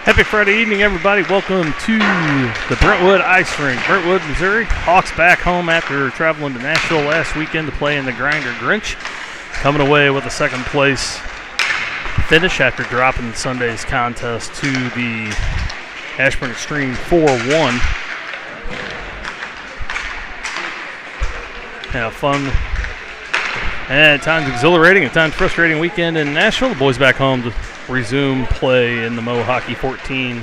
Happy Friday evening, everybody. Welcome to the Brentwood Ice Rink, Brentwood, Missouri. Hawks back home after traveling to Nashville last weekend to play in the Grinder Grinch. Coming away with a second place finish after dropping Sunday's contest to the Ashburn Extreme 4-1. And a fun and at times exhilarating, at times frustrating weekend in Nashville. The boys back home to resume play in the Mo Hockey 14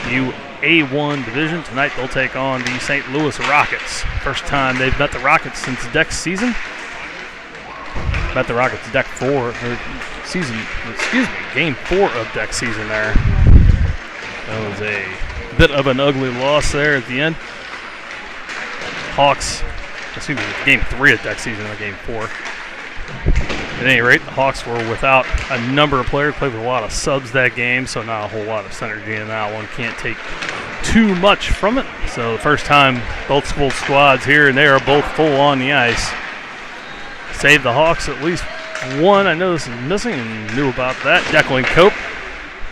A1 division. Tonight they'll take on the St. Louis Rockets. First time they've met the Rockets since deck season. Met the Rockets deck 4, or season, game 4 of deck season there. That was a bit of an ugly loss there at the end. Hawks, game 3 of deck season, or game 4. At any rate, the Hawks were without a number of players, played with a lot of subs that game, so not a whole lot of synergy in that one. Can't take too much from it. So the first time both full squads here, and they are both full on the ice. Saved the Hawks at least one. I know this is missing and knew about that. Declan Cope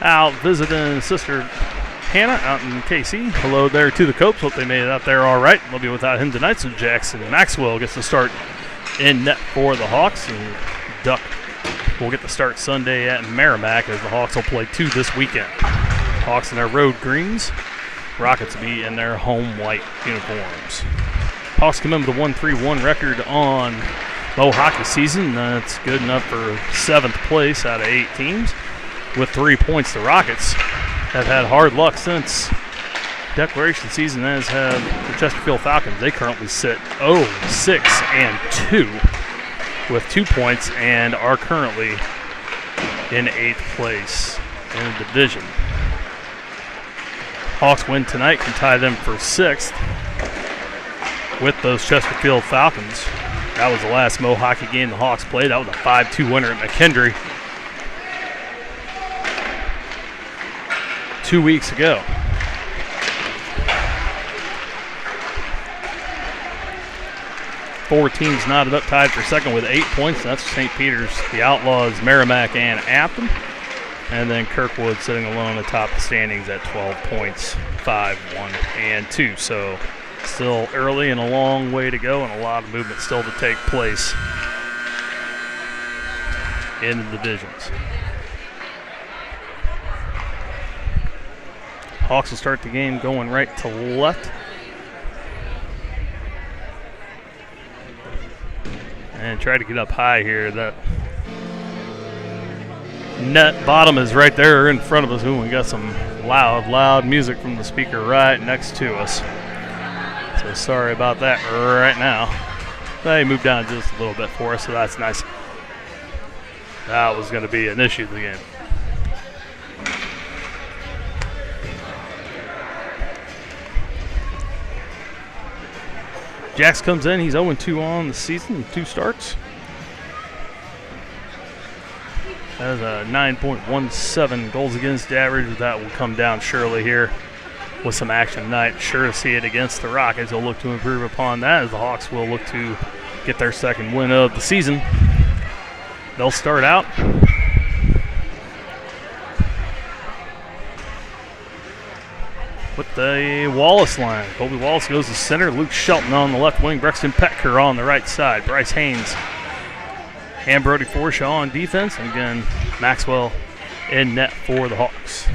out visiting sister Hannah out in KC. Hello there to the Copes. Hope they made it out there all right. They'll be without him tonight, so Jackson Maxwell gets to start in net for the Hawks. And Duck will get the start Sunday at Merrimack as the Hawks will play 2 this weekend. Hawks in their road greens. Rockets will be in their home white uniforms. Hawks come in with a 1-3-1 record on Mo Hockey season. That's good enough for 7th place out of 8 teams with 3 points. The Rockets have had hard luck since declaration season, as have the Chesterfield Falcons. They currently sit 0-6-2 with 2 points and are currently in 8th place in the division. Hawks win tonight, can tie them for 6th with those Chesterfield Falcons. That was the last Mo Hockey game the Hawks played. That was a 5-2 winner at McKendree 2 weeks ago. Four teams knotted up, tied for second with 8 points. That's St. Peter's, the Outlaws, Merrimack, and Afton. And then Kirkwood sitting alone atop the standings at 12 points, 5, 1, and 2. So still early and a long way to go, and a lot of movement still to take place in the divisions. Hawks will start the game going right to left. And try to get up high here. That net bottom is right there in front of us. Ooh, we got some loud music from the speaker right next to us. So sorry about that right now. They moved down just a little bit for us, so that's nice. That was going to be an issue of the game. Jax comes in. He's 0-2 on the season, 2 starts. Has a 9.17 goals against average. That will come down surely here with some action tonight. Sure to see it against the Rockets. They'll look to improve upon that as the Hawks will look to get their second win of the season. They'll start out with the Wallace line. Colby Wallace goes to center. Luke Shelton on the left wing. Brexton Petker on the right side. Bryce Haynes and Brody Forshaw on defense. And again, Maxwell in net for the Hawks.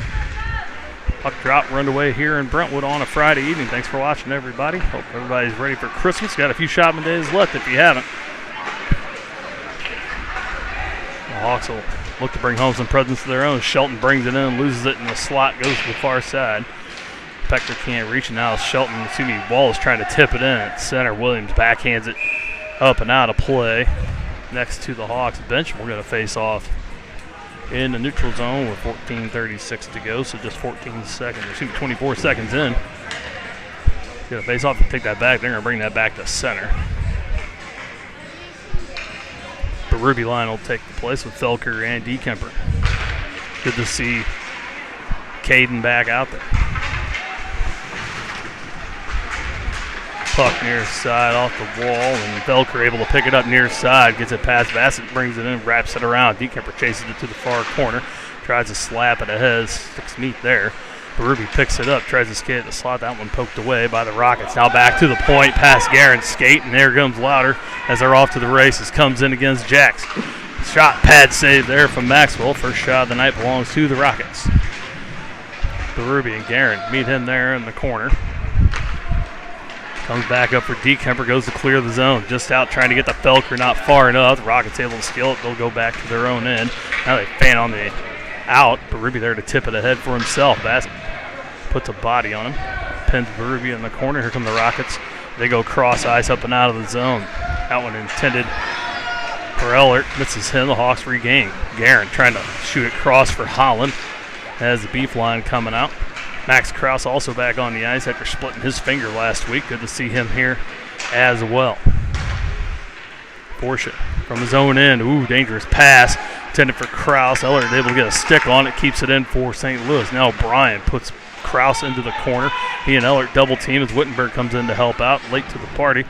Puck drop run away here in Brentwood on a Friday evening. Thanks for watching, everybody. Hope everybody's ready for Christmas. Got a few shopping days left if you haven't. The Hawks will look to bring home some presents of their own. Shelton brings it in, loses it in the slot, goes to the far side. Petker can't reach it now. Wallace trying to tip it in at center. Williams backhands it up and out of play next to the Hawks bench. We're going to face off in the neutral zone with 14:36 to go, so just 24 seconds in. Going to face off and take that back. They're going to bring that back to center. The Ruby line will take the place with Felker and DeKemper. Good to see Caden back out there. Puck near side off the wall, and Felker able to pick it up near side, gets it past Bassett, brings it in, wraps it around. DeKemper chases it to the far corner. Tries to slap it ahead, sticks meat there. Berube picks it up, tries to skate at the slot. That one poked away by the Rockets. Now back to the point, past Garen's skate, and there comes Louder as they're off to the races. Comes in against Jacks. Shot pad save there from Maxwell. First shot of the night belongs to the Rockets. Berube and Garen meet him there in the corner. Comes back up for DeKemper, goes to clear the zone. Just out trying to get the Felker, not far enough. The Rockets able to steal it. They'll go back to their own end. Now they fan on the out. Berube there to tip it ahead for himself. Bass puts a body on him. Pins Berube in the corner. Here come the Rockets. They go cross ice up and out of the zone. That one intended for Ellert. Misses him. The Hawks regain. Garen trying to shoot it cross for Holland. Has the beef line coming out. Max Krause also back on the ice after splitting his finger last week. Good to see him here as well. Porsche from his own end. Ooh, dangerous pass. Intended for Krause. Ellert able to get a stick on it. Keeps it in for St. Louis. Now O'Brien puts Krause into the corner. He and Ellert double team as Wittenberg comes in to help out. Late to the party.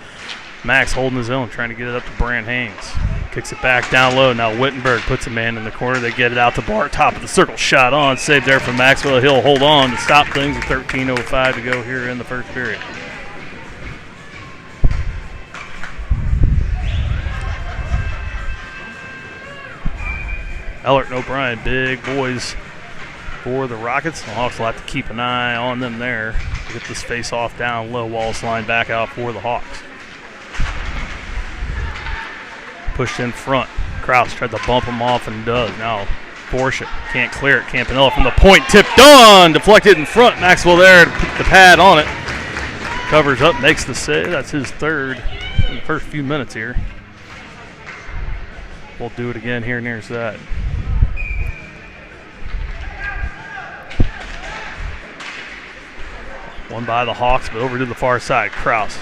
Max holding his own, trying to get it up to Brant Haynes. Kicks it back down low. Now Wittenberg puts a man in the corner. They get it out to Bart. Top of the circle. Shot on. Saved there from Maxwell. He'll hold on to stop things with 13:05 to go here in the first period. Ellert and O'Brien, big boys for the Rockets. The Hawks will have to keep an eye on them there. Get this face-off down low. Wallace line back out for the Hawks. Pushed in front. Krause tried to bump him off and does. Now Porsche can't clear it. Campanella from the point. Tipped on. Deflected in front. Maxwell there to put the pad on it. Covers up. Makes the save. That's his third in the first few minutes here. We'll do it again here near side. One by the Hawks, but over to the far side. Krause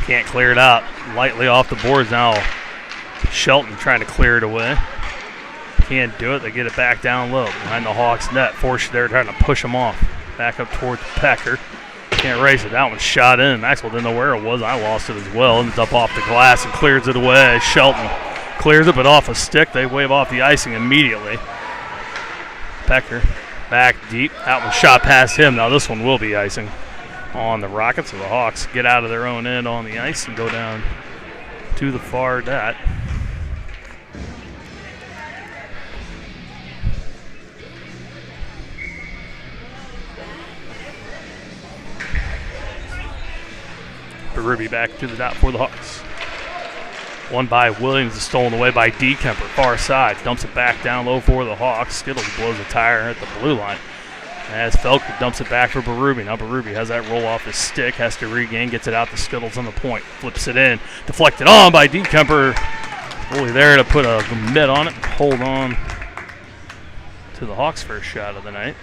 can't clear it out. Lightly off the boards now. Shelton trying to clear it away. Can't do it. They get it back down low behind the Hawks net. Force there trying to push them off. Back up towards Pecker. Can't race it. That one shot in. Maxwell didn't know where it was. I lost it as well. Ends up off the glass and clears it away. Shelton clears it, but off a stick. They wave off the icing immediately. Pecker back deep. That one shot past him. Now this one will be icing on the Rockets. So the Hawks get out of their own end on the ice and go down to the far net. Berube back to the dot for the Hawks. One by Williams is stolen away by DeKemper, far side. Dumps it back down low for the Hawks. Skittles blows a tire at the blue line. As Felker dumps it back for Berube. Now Berube has that roll off his stick, has to regain, gets it out to Skittles on the point. Flips it in, deflected on by DeKemper. Really there to put a mitt on it, hold on to the Hawks' first shot of the night.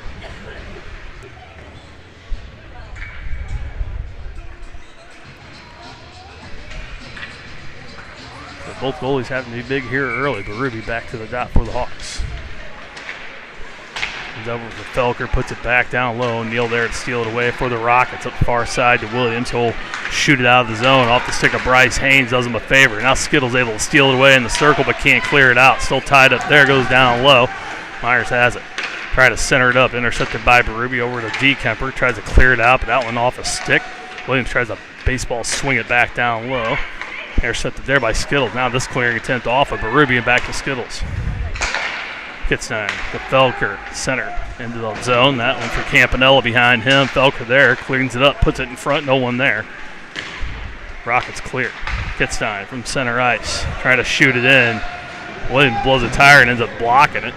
So both goalies having to be big here early. Berube back to the dot for the Hawks. Comes over to Felker, puts it back down low. Neal there to steal it away for the Rockets. Up the far side to Williams. He'll shoot it out of the zone. Off the stick of Bryce Haynes, does him a favor. Now Skittles able to steal it away in the circle, but can't clear it out. Still tied up there, goes down low. Myers has it. Try to center it up, intercepted by Berube over to DeKemper. Tries to clear it out, but that one off a stick. Williams tries to baseball swing it back down low. Intercepted there by Skittles. Now this clearing attempt off of Berube and back to Skittles. Kitstein to Felker, center into the zone. That one for Campanella behind him. Felker there, cleans it up, puts it in front, no one there. Rockets clear. Kitstein from center ice, trying to shoot it in. Williams blows a tire and ends up blocking it.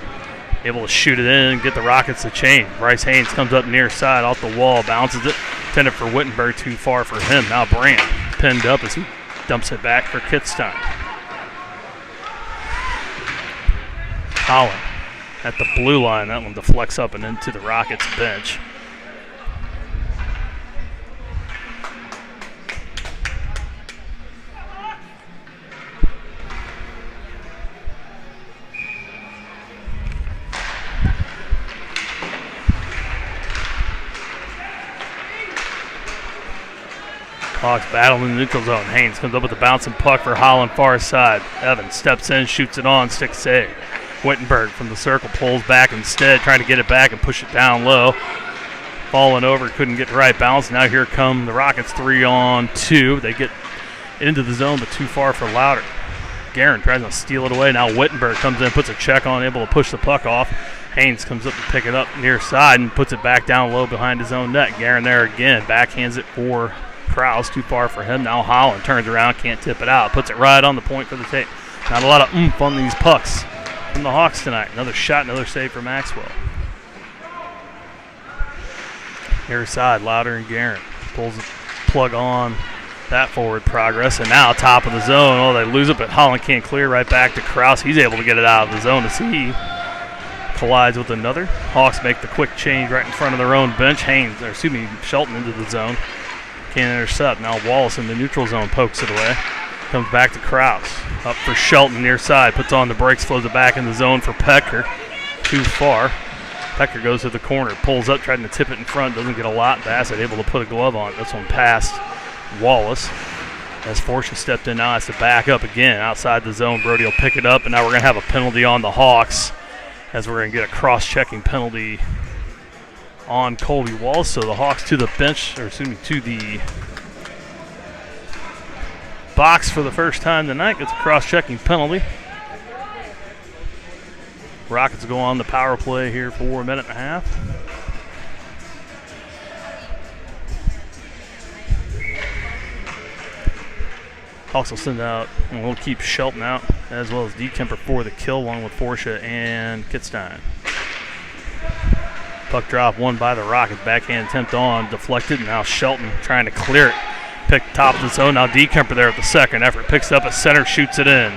Able to shoot it in and get the Rockets to change. Bryce Haynes comes up near side, off the wall, bounces it. Intended for Wittenberg, too far for him. Now Brandt pinned up as he dumps it back for Kitstein. Holland at the blue line. That one deflects up and into the Rockets bench. Hawks battle in the neutral zone. Haynes comes up with the bouncing puck for Holland, far side. Evans steps in, shoots it on, stick save. Wittenberg from the circle pulls back instead, trying to get it back and push it down low. Falling over, couldn't get the right balance. Now here come the Rockets 3-on-2. They get into the zone, but too far for Louder. Guerin tries to steal it away. Now Wittenberg comes in, puts a check on, able to push the puck off. Haynes comes up to pick it up near side and puts it back down low behind his own net. Guerin there again, backhands it for Krause, too far for him. Now Holland turns around, can't tip it out, puts it right on the point for the take. Not a lot of oomph on these pucks from the Hawks tonight. Another shot, another save for Maxwell. Near side, Louder and Guerin pulls the plug on that forward progress, and now top of the zone. Oh, they lose it, but Holland can't clear. Right back to Krause. He's able to get it out of the zone as he collides with another. Hawks make the quick change right in front of their own bench. Shelton into the zone. Can't intercept. Now Wallace in the neutral zone pokes it away. Comes back to Krause. Up for Shelton near side. Puts on the brakes, flows it back in the zone for Pecker. Too far. Pecker goes to the corner, pulls up, trying to tip it in front. Doesn't get a lot. Bassett able to put a glove on it. This one past Wallace. As Forsha stepped in now, has to back up again outside the zone. Brody will pick it up, and now we're going to have a penalty on the Hawks, as we're going to get a cross-checking penalty on Colby Wallace. So the Hawks to the bench, or excuse me, to the box for the first time tonight. Gets a cross-checking penalty. Rockets go on the power play here for a minute and a half. Hawks will send out, and we'll keep Shelton out, as well as DeKemper for the kill, along with Forsha and Kitstein. Puck drop won by the Rockets. Backhand attempt on, deflected, and now Shelton trying to clear it. Pick top of the zone. Now DeKemper there at the second effort. Picks up at center, shoots it in.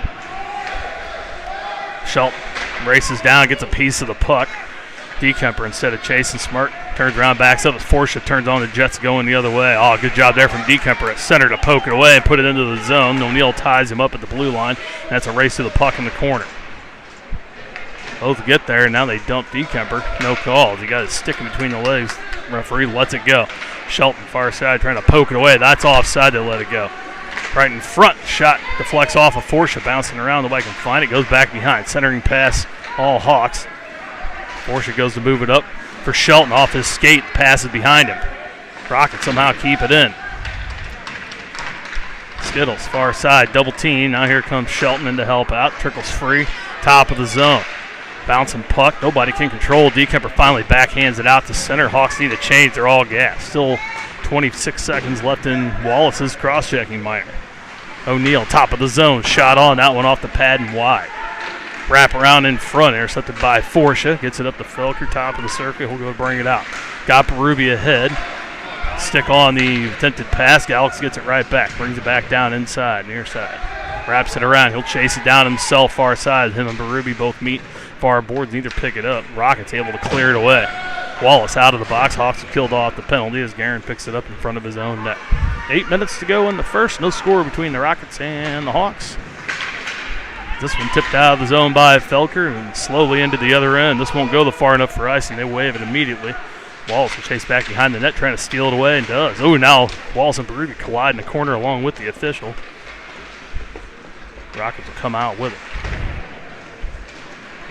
Shelton races down, gets a piece of the puck. DeKemper, instead of chasing smart, turns around, backs up as Forsha turns on the Jets going the other way. Oh, good job there from DeKemper at center to poke it away and put it into the zone. O'Neal ties him up at the blue line, and that's a race to the puck in the corner. Both get there, and now they dump DeKemper. No calls. He got his stick in between the legs. Referee lets it go. Shelton, far side, trying to poke it away. That's offside. They let it go. Right in front, shot deflects off of Forsha, bouncing around. Nobody can find it. Goes back behind. Centering pass, all Hawks. Forsha goes to move it up for Shelton. Off his skate, passes behind him. Rockets somehow keep it in. Skittles, far side, double team. Now here comes Shelton in to help out. Trickles free, top of the zone. Bouncing puck, nobody can control. DeKemper finally backhands it out to center. Hawks need a change, they're all gassed. Still 26 seconds left in Wallace's cross-checking minor. O'Neal, top of the zone, shot on, that one off the pad and wide. Wrap around in front, intercepted by Forsha. Gets it up to Felker, top of the circle. He'll go bring it out. Got Berube ahead. Stick on the attempted pass. Galax gets it right back. Brings it back down inside, near side. Wraps it around. He'll chase it down himself, far side. Him and Berube both meet far boards. Neither pick it up. Rockets able to clear it away. Wallace out of the box. Hawks have killed off the penalty as Guerin picks it up in front of his own net. 8 minutes to go in the first. No score between the Rockets and the Hawks. This one tipped out of the zone by Felker and slowly into the other end. This won't go the far enough for icing. They wave it immediately. Wallace will chase back behind the net, trying to steal it away, and does. Oh, now Wallace and Berube collide in the corner along with the official. Rockets will come out with it.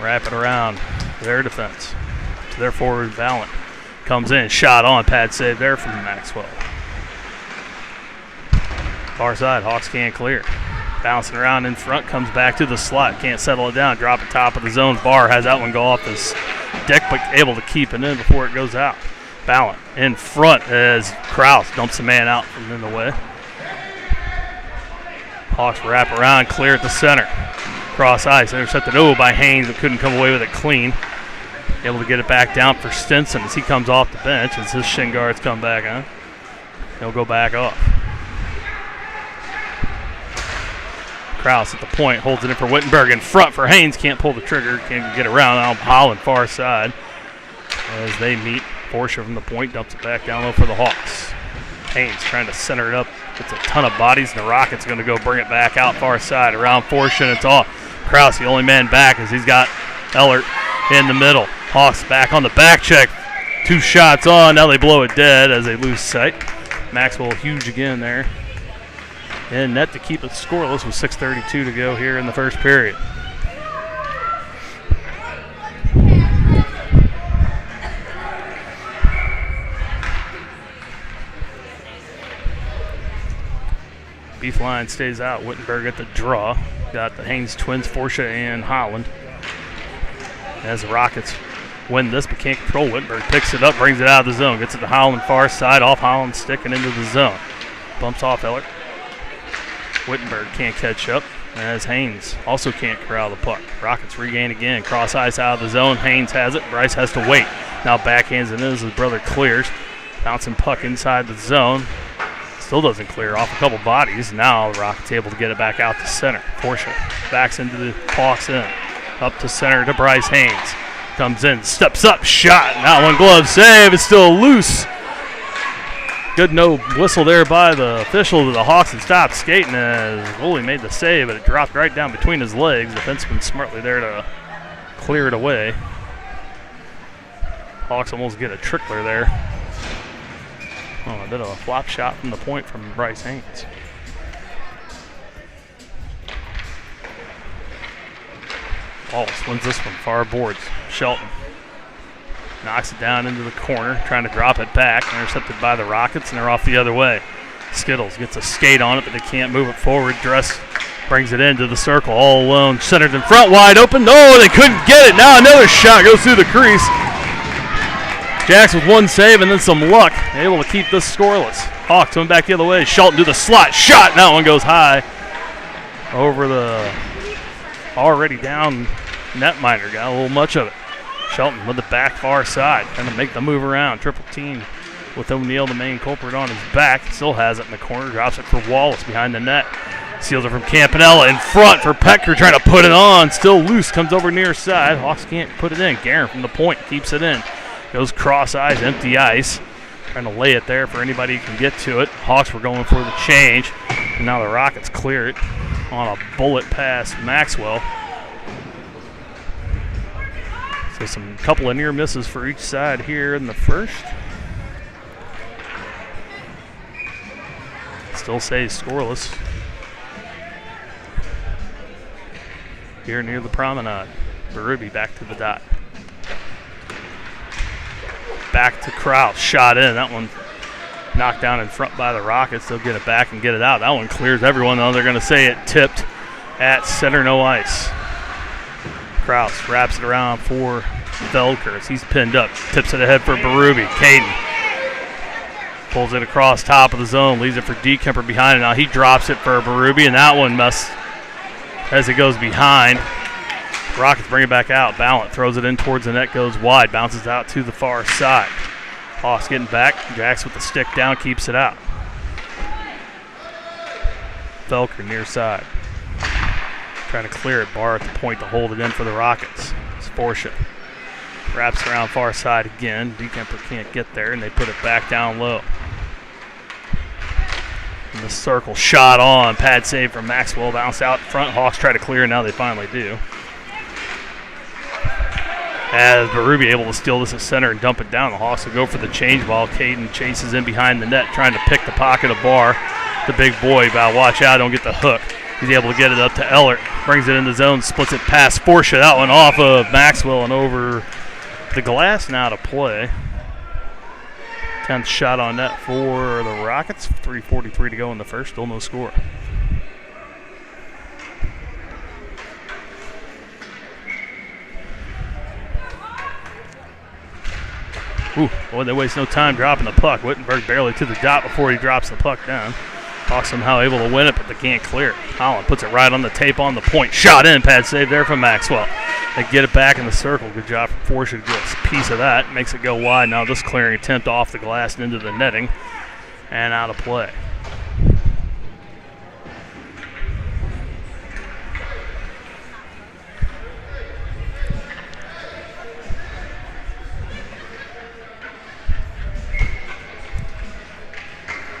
Wrap it around their defense. To their forward, Valent comes in, shot on, pad save there from Maxwell. Far side, Hawks can't clear. Bouncing around in front, comes back to the slot, can't settle it down, drop it top of the zone. Barr has that one go off his deck, but able to keep it in before it goes out. Valent in front as Krause dumps a man out from in the way. Hawks wrap around, clear at the center. Cross ice, intercepted by Haynes, but couldn't come away with it clean. Able to get it back down for Stinson as he comes off the bench as his shin guards come back on. He'll go back off. Krause at the point, holds it in for Wittenberg in front for Haynes, can't pull the trigger, can't get around. Now Holland far side as they meet. Forsha from the point, dumps it back down low for the Hawks. Haynes trying to center it up. It's a ton of bodies, and the Rockets going to go bring it back out far side around Forsha, and it's off. Krause, the only man back, as he's got Ellert in the middle. Hawks back on the back check. 2 shots on. Now they blow it dead as they lose sight. Maxwell huge again there. And net to keep it scoreless with 6:32 to go here in the first period. Beef line stays out. Wittenberg at the draw. Got the Haynes twins, Forsha and Holland. As the Rockets win this but can't control, Wittenberg picks it up, brings it out of the zone. Gets it to Holland far side, off Holland stick and into the zone. Bumps off Eller. Wittenberg can't catch up, as Haynes also can't corral the puck. Rockets regain again, cross ice out of the zone. Haynes has it, Bryce has to wait. Now backhands it in as his brother clears. Bouncing puck inside the zone. Still doesn't clear off a couple bodies. Now the Rockets able to get it back out to center. Forsha backs into the Hawks in. Up to center to Bryce Haynes. Comes in, steps up, shot. Not one glove save. It's still loose. Good no whistle there by the official to the Hawks and stopped skating as goalie made the save, but it dropped right down between his legs. Defenseman smartly there to clear it away. Hawks almost get a trickler there. Oh, a bit of a flop shot from the point from Bryce Haynes. Wallace wins this one, far boards. Shelton knocks it down into the corner, trying to drop it back. Intercepted by the Rockets, and they're off the other way. Skittles gets a skate on it, but they can't move it forward. Dress brings it into the circle all alone. Centered in front, wide open. No, they couldn't get it. Now another shot goes through the crease. Jacks with one save and then some luck, able to keep this scoreless. Hawks coming back the other way. Shelton to the slot, shot. That one goes high over the already down netminder. Got a little much of it. Shelton with the back far side, trying to make the move around. Triple team with O'Neal, the main culprit, on his back. Still has it in the corner. Drops it for Wallace behind the net. Seals it from Campanella in front for Pecker, trying to put it on. Still loose, comes over near side. Hawks can't put it in. Guerin from the point keeps it in. Goes cross eyes, empty ice. Trying to lay it there for anybody who can get to it. Hawks were going for the change. And now the Rockets clear it on a bullet pass Maxwell. So some couple of near misses for each side here in the first. Still stays scoreless. Here near the promenade. Berube back to the dot. Back to Kraus, shot in. That one knocked down in front by the Rockets. They'll get it back and get it out. That one clears everyone, though. They're going to say it tipped at center, no ice. Kraus wraps it around for Velkers. He's pinned up. Tips it ahead for Berube. Caden pulls it across top of the zone. Leaves it for Dekemper behind it. Now he drops it for Berube, and that one must, as it goes behind. Rockets bring it back out. Ballant throws it in towards the net, goes wide, bounces out to the far side. Hawks getting back. Jacks with the stick down, keeps it out. Felker near side. Trying to clear it. Barr at the point to hold it in for the Rockets. It's Forsha. Wraps around far side again. Dekemper can't get there, and they put it back down low. In the circle, shot on. Pad save from Maxwell. Bounce out front. Hawks try to clear, and now they finally do. As Berube able to steal this at center and dump it down, the Hawks will go for the change ball. Caden chases in behind the net, trying to pick the pocket of Barr. The big boy, but watch out, don't get the hook. He's able to get it up to Ellert. Brings it in the zone, splits it past Forsha. That one off of Maxwell and over the glass now to play. 10th shot on net for the Rockets. 3:43 to go in the first, still no score. Ooh, boy, they waste no time dropping the puck. Wittenberg barely to the dot before he drops the puck down. Hawks somehow able to win it, but they can't clear it. Holland puts it right on the tape on the point. Shot in, pad save there from Maxwell. They get it back in the circle. Good job from Forsha to get a piece of that. Makes it go wide. Now this clearing attempt off the glass and into the netting and out of play.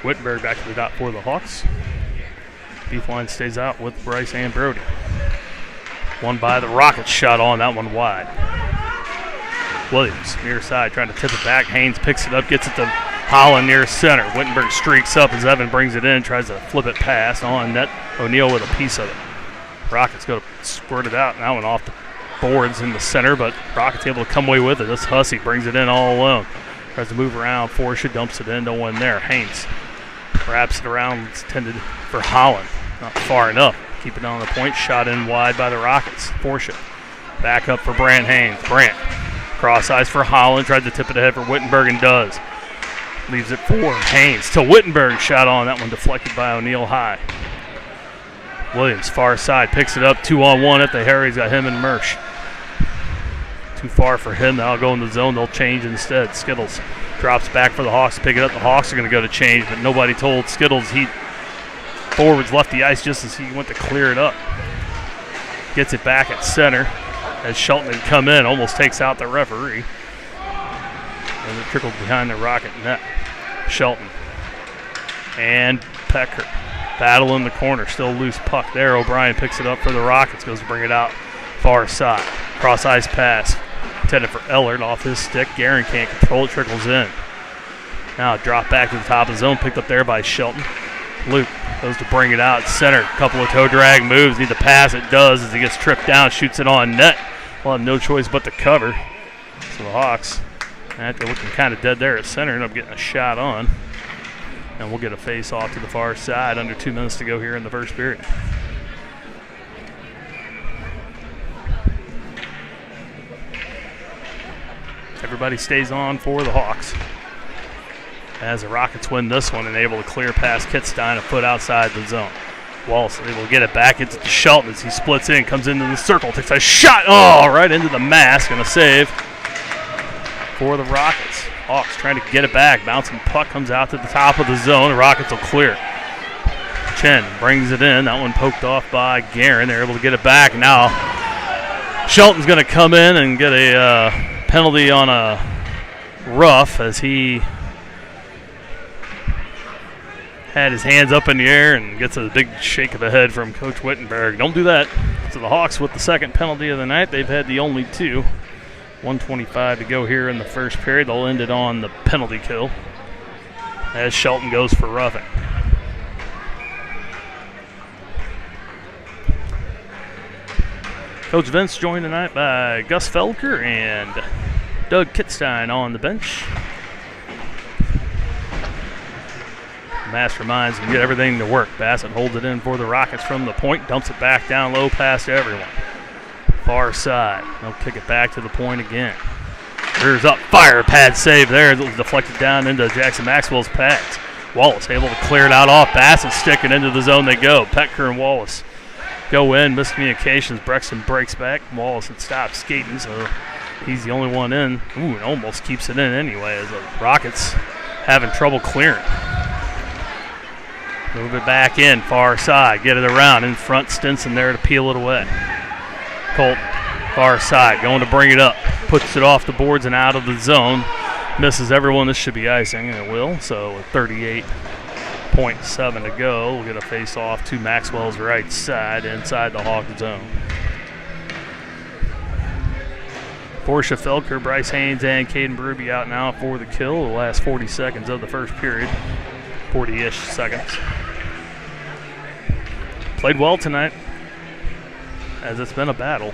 Wittenberg back to the dot for the Hawks. Beef line stays out with Bryce and Brody. One by the Rockets, shot on, that one wide. Williams near side trying to tip it back. Haynes picks it up, gets it to Holland near center. Wittenberg streaks up as Evan brings it in, tries to flip it past on net. O'Neal with a piece of it. Rockets go to squirt it out. That one off the boards in the center, but Rockets able to come away with it. This Hussey brings it in all alone. Tries to move around. Forsha dumps it in, no one there. Haynes Wraps it around. It's intended for Holland. Not far enough. Keep it on the point. Shot in wide by the Rockets. Forsha. Back up for Brant Haynes. Brant. Cross eyes for Holland. Tried to tip it ahead for Wittenberg and does. Leaves it for Haynes to Wittenberg. Shot on. That one deflected by O'Neal high. Williams, far side. Picks it up. 2-on-1 at the hair. He's got him and Mersch. Too far for him. Now go in the zone. They'll change instead. Skittles drops back for the Hawks to pick it up. The Hawks are going to go to change, but nobody told Skittles he forwards left the ice just as he went to clear it up. Gets it back at center as Shelton had come in. Almost takes out the referee. And it trickles behind the Rocket net. Shelton and Pecker battle in the corner. Still loose puck there. O'Brien picks it up for the Rockets. Goes to bring it out far side. Cross ice pass. Intended for Ellard off his stick. Guerin can't control it. Trickles in. Now drop back to the top of the zone. Picked up there by Shelton. Luke goes to bring it out. Center. Couple of toe drag moves. Need to pass. It does as he gets tripped down. Shoots it on net. We'll have no choice but to cover. So the Hawks, after looking kind of dead there at center, end up getting a shot on. And we'll get a face off to the far side. Under 2 minutes to go here in the first period. Everybody stays on for the Hawks. As the Rockets win this one and able to clear past Kittstein a foot outside the zone. Wallace able to get it back into Shelton as he splits in, comes into the circle, takes a shot, right into the mask, and a save for the Rockets. Hawks trying to get it back. Bouncing puck comes out to the top of the zone. The Rockets will clear. Chen brings it in. That one poked off by Guerin. They're able to get it back. Now Shelton's going to come in and get a penalty on a rough as he had his hands up in the air and gets a big shake of the head from Coach Wittenberg. Don't do that. So the Hawks with the second penalty of the night. They've had the only two. 1:25 to go here in the first period. They'll end it on the penalty kill as Shelton goes for roughing. Coach Vince joined tonight by Gus Felker and Doug Kittstein on the bench. Masterminds can get everything to work. Bassett holds it in for the Rockets from the point, dumps it back down low past everyone. Far side. They'll kick it back to the point again. Rears up, fire, pad save there. It was deflected down into Jackson Maxwell's pads. Wallace able to clear it out off Bassett, stick it into the zone they go. Petker and Wallace go in, miscommunications. Brexton breaks back. Wallace had stopped skating, so he's the only one in. Ooh, and almost keeps it in anyway as the Rockets having trouble clearing. Move it back in, far side, get it around. In front, Stinson there to peel it away. Colton, far side, going to bring it up. Puts it off the boards and out of the zone. Misses everyone. This should be icing, and it will. So with 38.7 to go, we'll get a face-off to Maxwell's right side inside the Hawk zone. Forsha, Felker, Bryce Haynes, and Caden Berube out now for the kill. The last 40 seconds of the first period. 40-ish seconds. Played well tonight, as it's been a battle.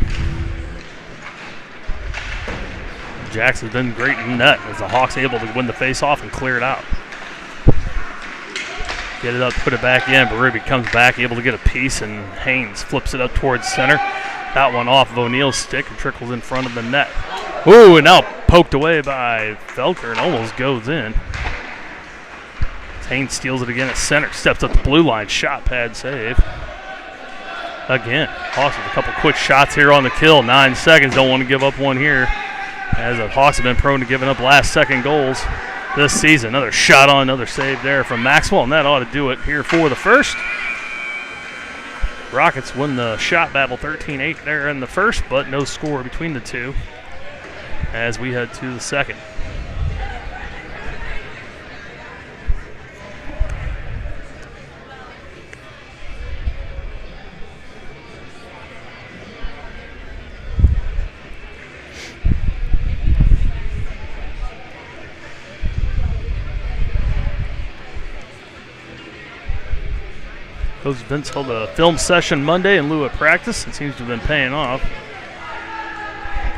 Jackson's been great in net as the Hawks able to win the face-off and clear it out. Get it up, put it back in. Berube comes back, able to get a piece, and Haynes flips it up towards center. That one off of O'Neal's stick and trickles in front of the net. Ooh, and now poked away by Felker and almost goes in. Haynes steals it again at center, steps up the blue line, shot pad save. Again, Hawks with a couple quick shots here on the kill. 9 seconds, don't want to give up one here, as the Hawks have been prone to giving up last-second goals this season. Another shot on, another save there from Maxwell, and that ought to do it here for the first. Rockets win the shot battle 13-8 there in the first, but no score between the two as we head to the second. Coach Vince held a film session Monday in lieu of practice. It seems to have been paying off.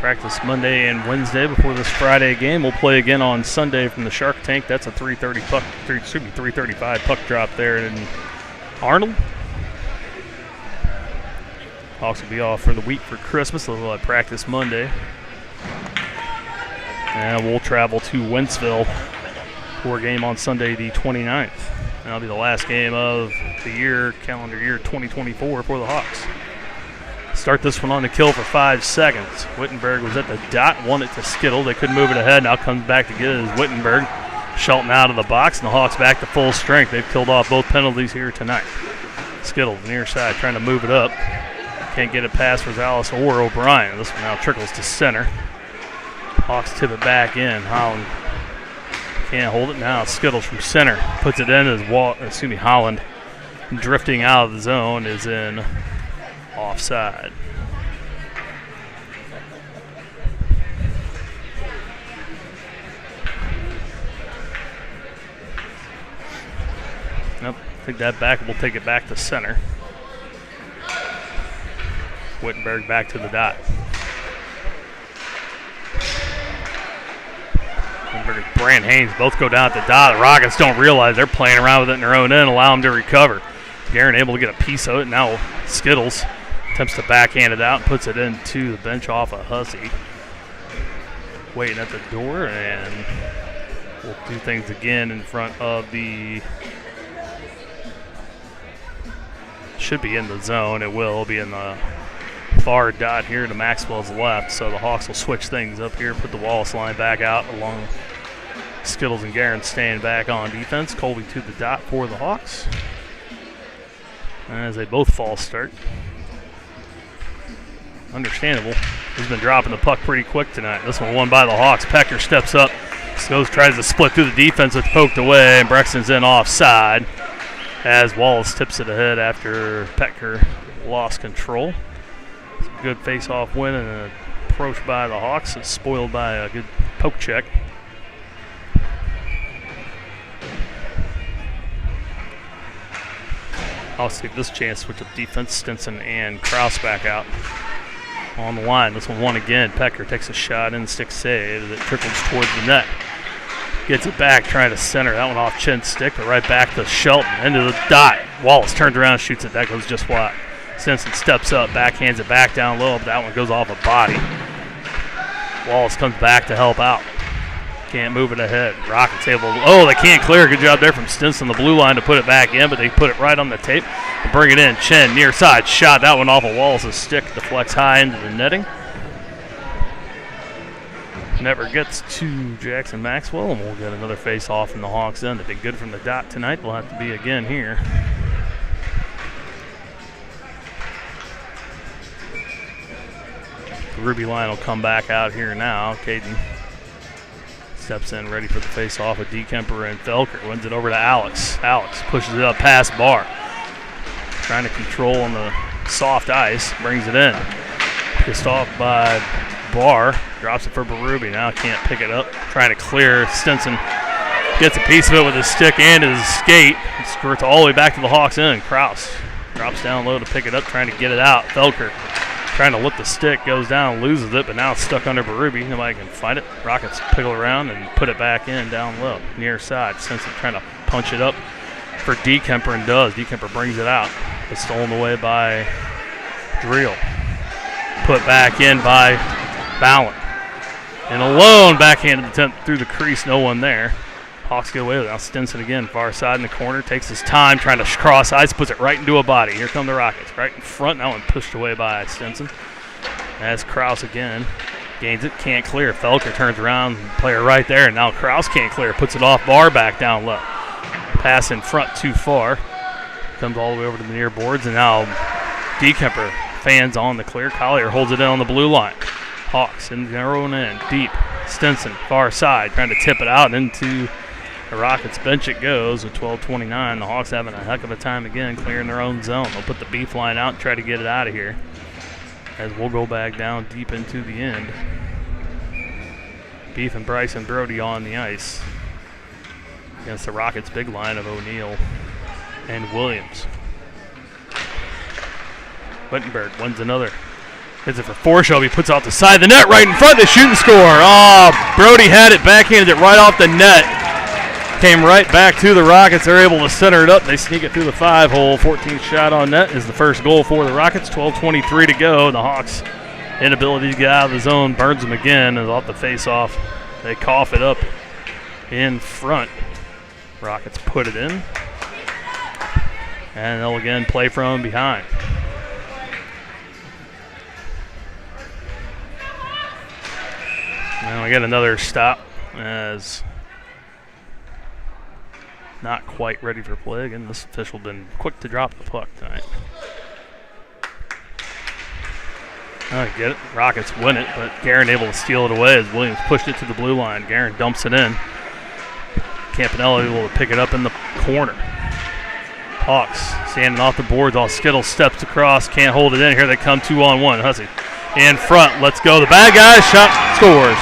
Practice Monday and Wednesday before this Friday game. We'll play again on Sunday from the Shark Tank. That's a 3:35 puck drop there in Arnold. Hawks will be off for the week for Christmas. They'll have practice Monday. And we'll travel to Wentzville for a game on Sunday the 29th. That'll be the last game of the year, calendar year 2024 for the Hawks. Start this one on the kill for 5 seconds. Wittenberg was at the dot, won it to Skittle. They couldn't move it ahead. Now comes back to get it as Wittenberg. Shelton out of the box, and the Hawks back to full strength. They've killed off both penalties here tonight. Skittle, near side, trying to move it up. Can't get it past Rosales or O'Brien. This one now trickles to center. Hawks tip it back in. Holland can't hold it now. Skittles from center puts it in as Holland, drifting out of the zone, is in offside. Nope, take that back. We'll take it back to center. Wittenberg back to the dot. Wittenberg and Brand Haynes both go down at the dot. The Rockets don't realize they're playing around with it in their own end, allow them to recover. Guerin able to get a piece of it. Now Skittles attempts to backhand it out and puts it into the bench off of Hussey. Waiting at the door, and we'll do things again in front of the... Should be in the zone. It will be in the far dot here to Maxwell's left, so the Hawks will switch things up here, put the Wallace line back out along Skittles and Guerin staying back on defense. Colby to the dot for the Hawks as they both false start. Understandable. He's been dropping the puck pretty quick tonight. This one won by the Hawks. Pecker steps up, tries to split through the defense. It's poked away, and Brexton's in offside as Wallace tips it ahead after Pecker lost control. It's a good face-off win and an approach by the Hawks. It's spoiled by a good poke check. Hawks take this chance, switch up defense. Stinson and Krause back out on the line. This one again. Pecker takes a shot and stick save as it trickles towards the net. Gets it back, trying to center that one off chin stick, but right back to Shelton into the dot. Wallace turns around and shoots it. That goes just wide. Stinson steps up, backhands it back down low, but that one goes off a body. Wallace comes back to help out. Can't move it ahead. Rockets able to, they can't clear. Good job there from Stinson, the blue line, to put it back in, but they put it right on the tape and bring it in. Chen, near side shot. That one off of Wallace's stick, deflects high into the netting. Never gets to Jackson Maxwell, and we'll get another face-off in the Hawks end. They've been good from the dot tonight. They'll have to be again here. The Ruby line will come back out here now. Caden steps in, ready for the face-off with DeKemper and Felker. Wins it over to Alex. Alex pushes it up past Barr. Trying to control on the soft ice. Brings it in. Pissed off by Barr. Drops it for Berube. Now can't pick it up. Trying to clear. Stinson gets a piece of it with his stick and his skate. It skirts all the way back to the Hawks end. Krause drops down low to pick it up, trying to get it out. Felker trying to lift the stick, goes down, loses it, but now it's stuck under Berube. Nobody can find it. Rockets pickle around and put it back in down low, near side. Stinson trying to punch it up for DeKemper and does. DeKemper brings it out. It's stolen away by Drill. Put back in by Ballin. And alone backhanded attempt through the crease, no one there. Hawks get away with it. Now Stinson again, far side in the corner, takes his time trying to cross ice, puts it right into a body. Here come the Rockets, right in front. That one pushed away by Stinson. As Krause again gains it, can't clear. Felker turns around, player right there, and now Krause can't clear, puts it off Barr back down low. Pass in front too far. Comes all the way over to the near boards, and now DeKemper fans on the clear. Collier holds it in on the blue line. Hawks in their own end, deep. Stinson, far side, trying to tip it out into the Rockets bench it goes with 12:29. The Hawks having a heck of a time again clearing their own zone. They'll put the beef line out and try to get it out of here as we'll go back down deep into the end. Beef and Bryce and Brody on the ice against the Rockets' big line of O'Neal and Williams. Wittenberg wins another Hits it for Forshaw. He puts it off the side of the net right in front. They shoot and score. Oh, Brody had it, backhanded it right off the net. Came right back to the Rockets. They're able to center it up. They sneak it through the 5-hole. 14th shot on net is the first goal for the Rockets. 12:23 to go. The Hawks' inability to get out of the zone burns them again. And off the face-off, they cough it up in front. Rockets put it in. And they'll again play from behind. And we get another stop as not quite ready for play. Again, this official been quick to drop the puck tonight. I get it. Rockets win it, but Guerin able to steal it away as Williams pushed it to the blue line. Guerin dumps it in. Campanella able to pick it up in the corner. Hawks standing off the boards. All Skittle steps across, can't hold it in. Here they come 2-on-1. Hussey in front. Let's go. The bad guy shot, scores.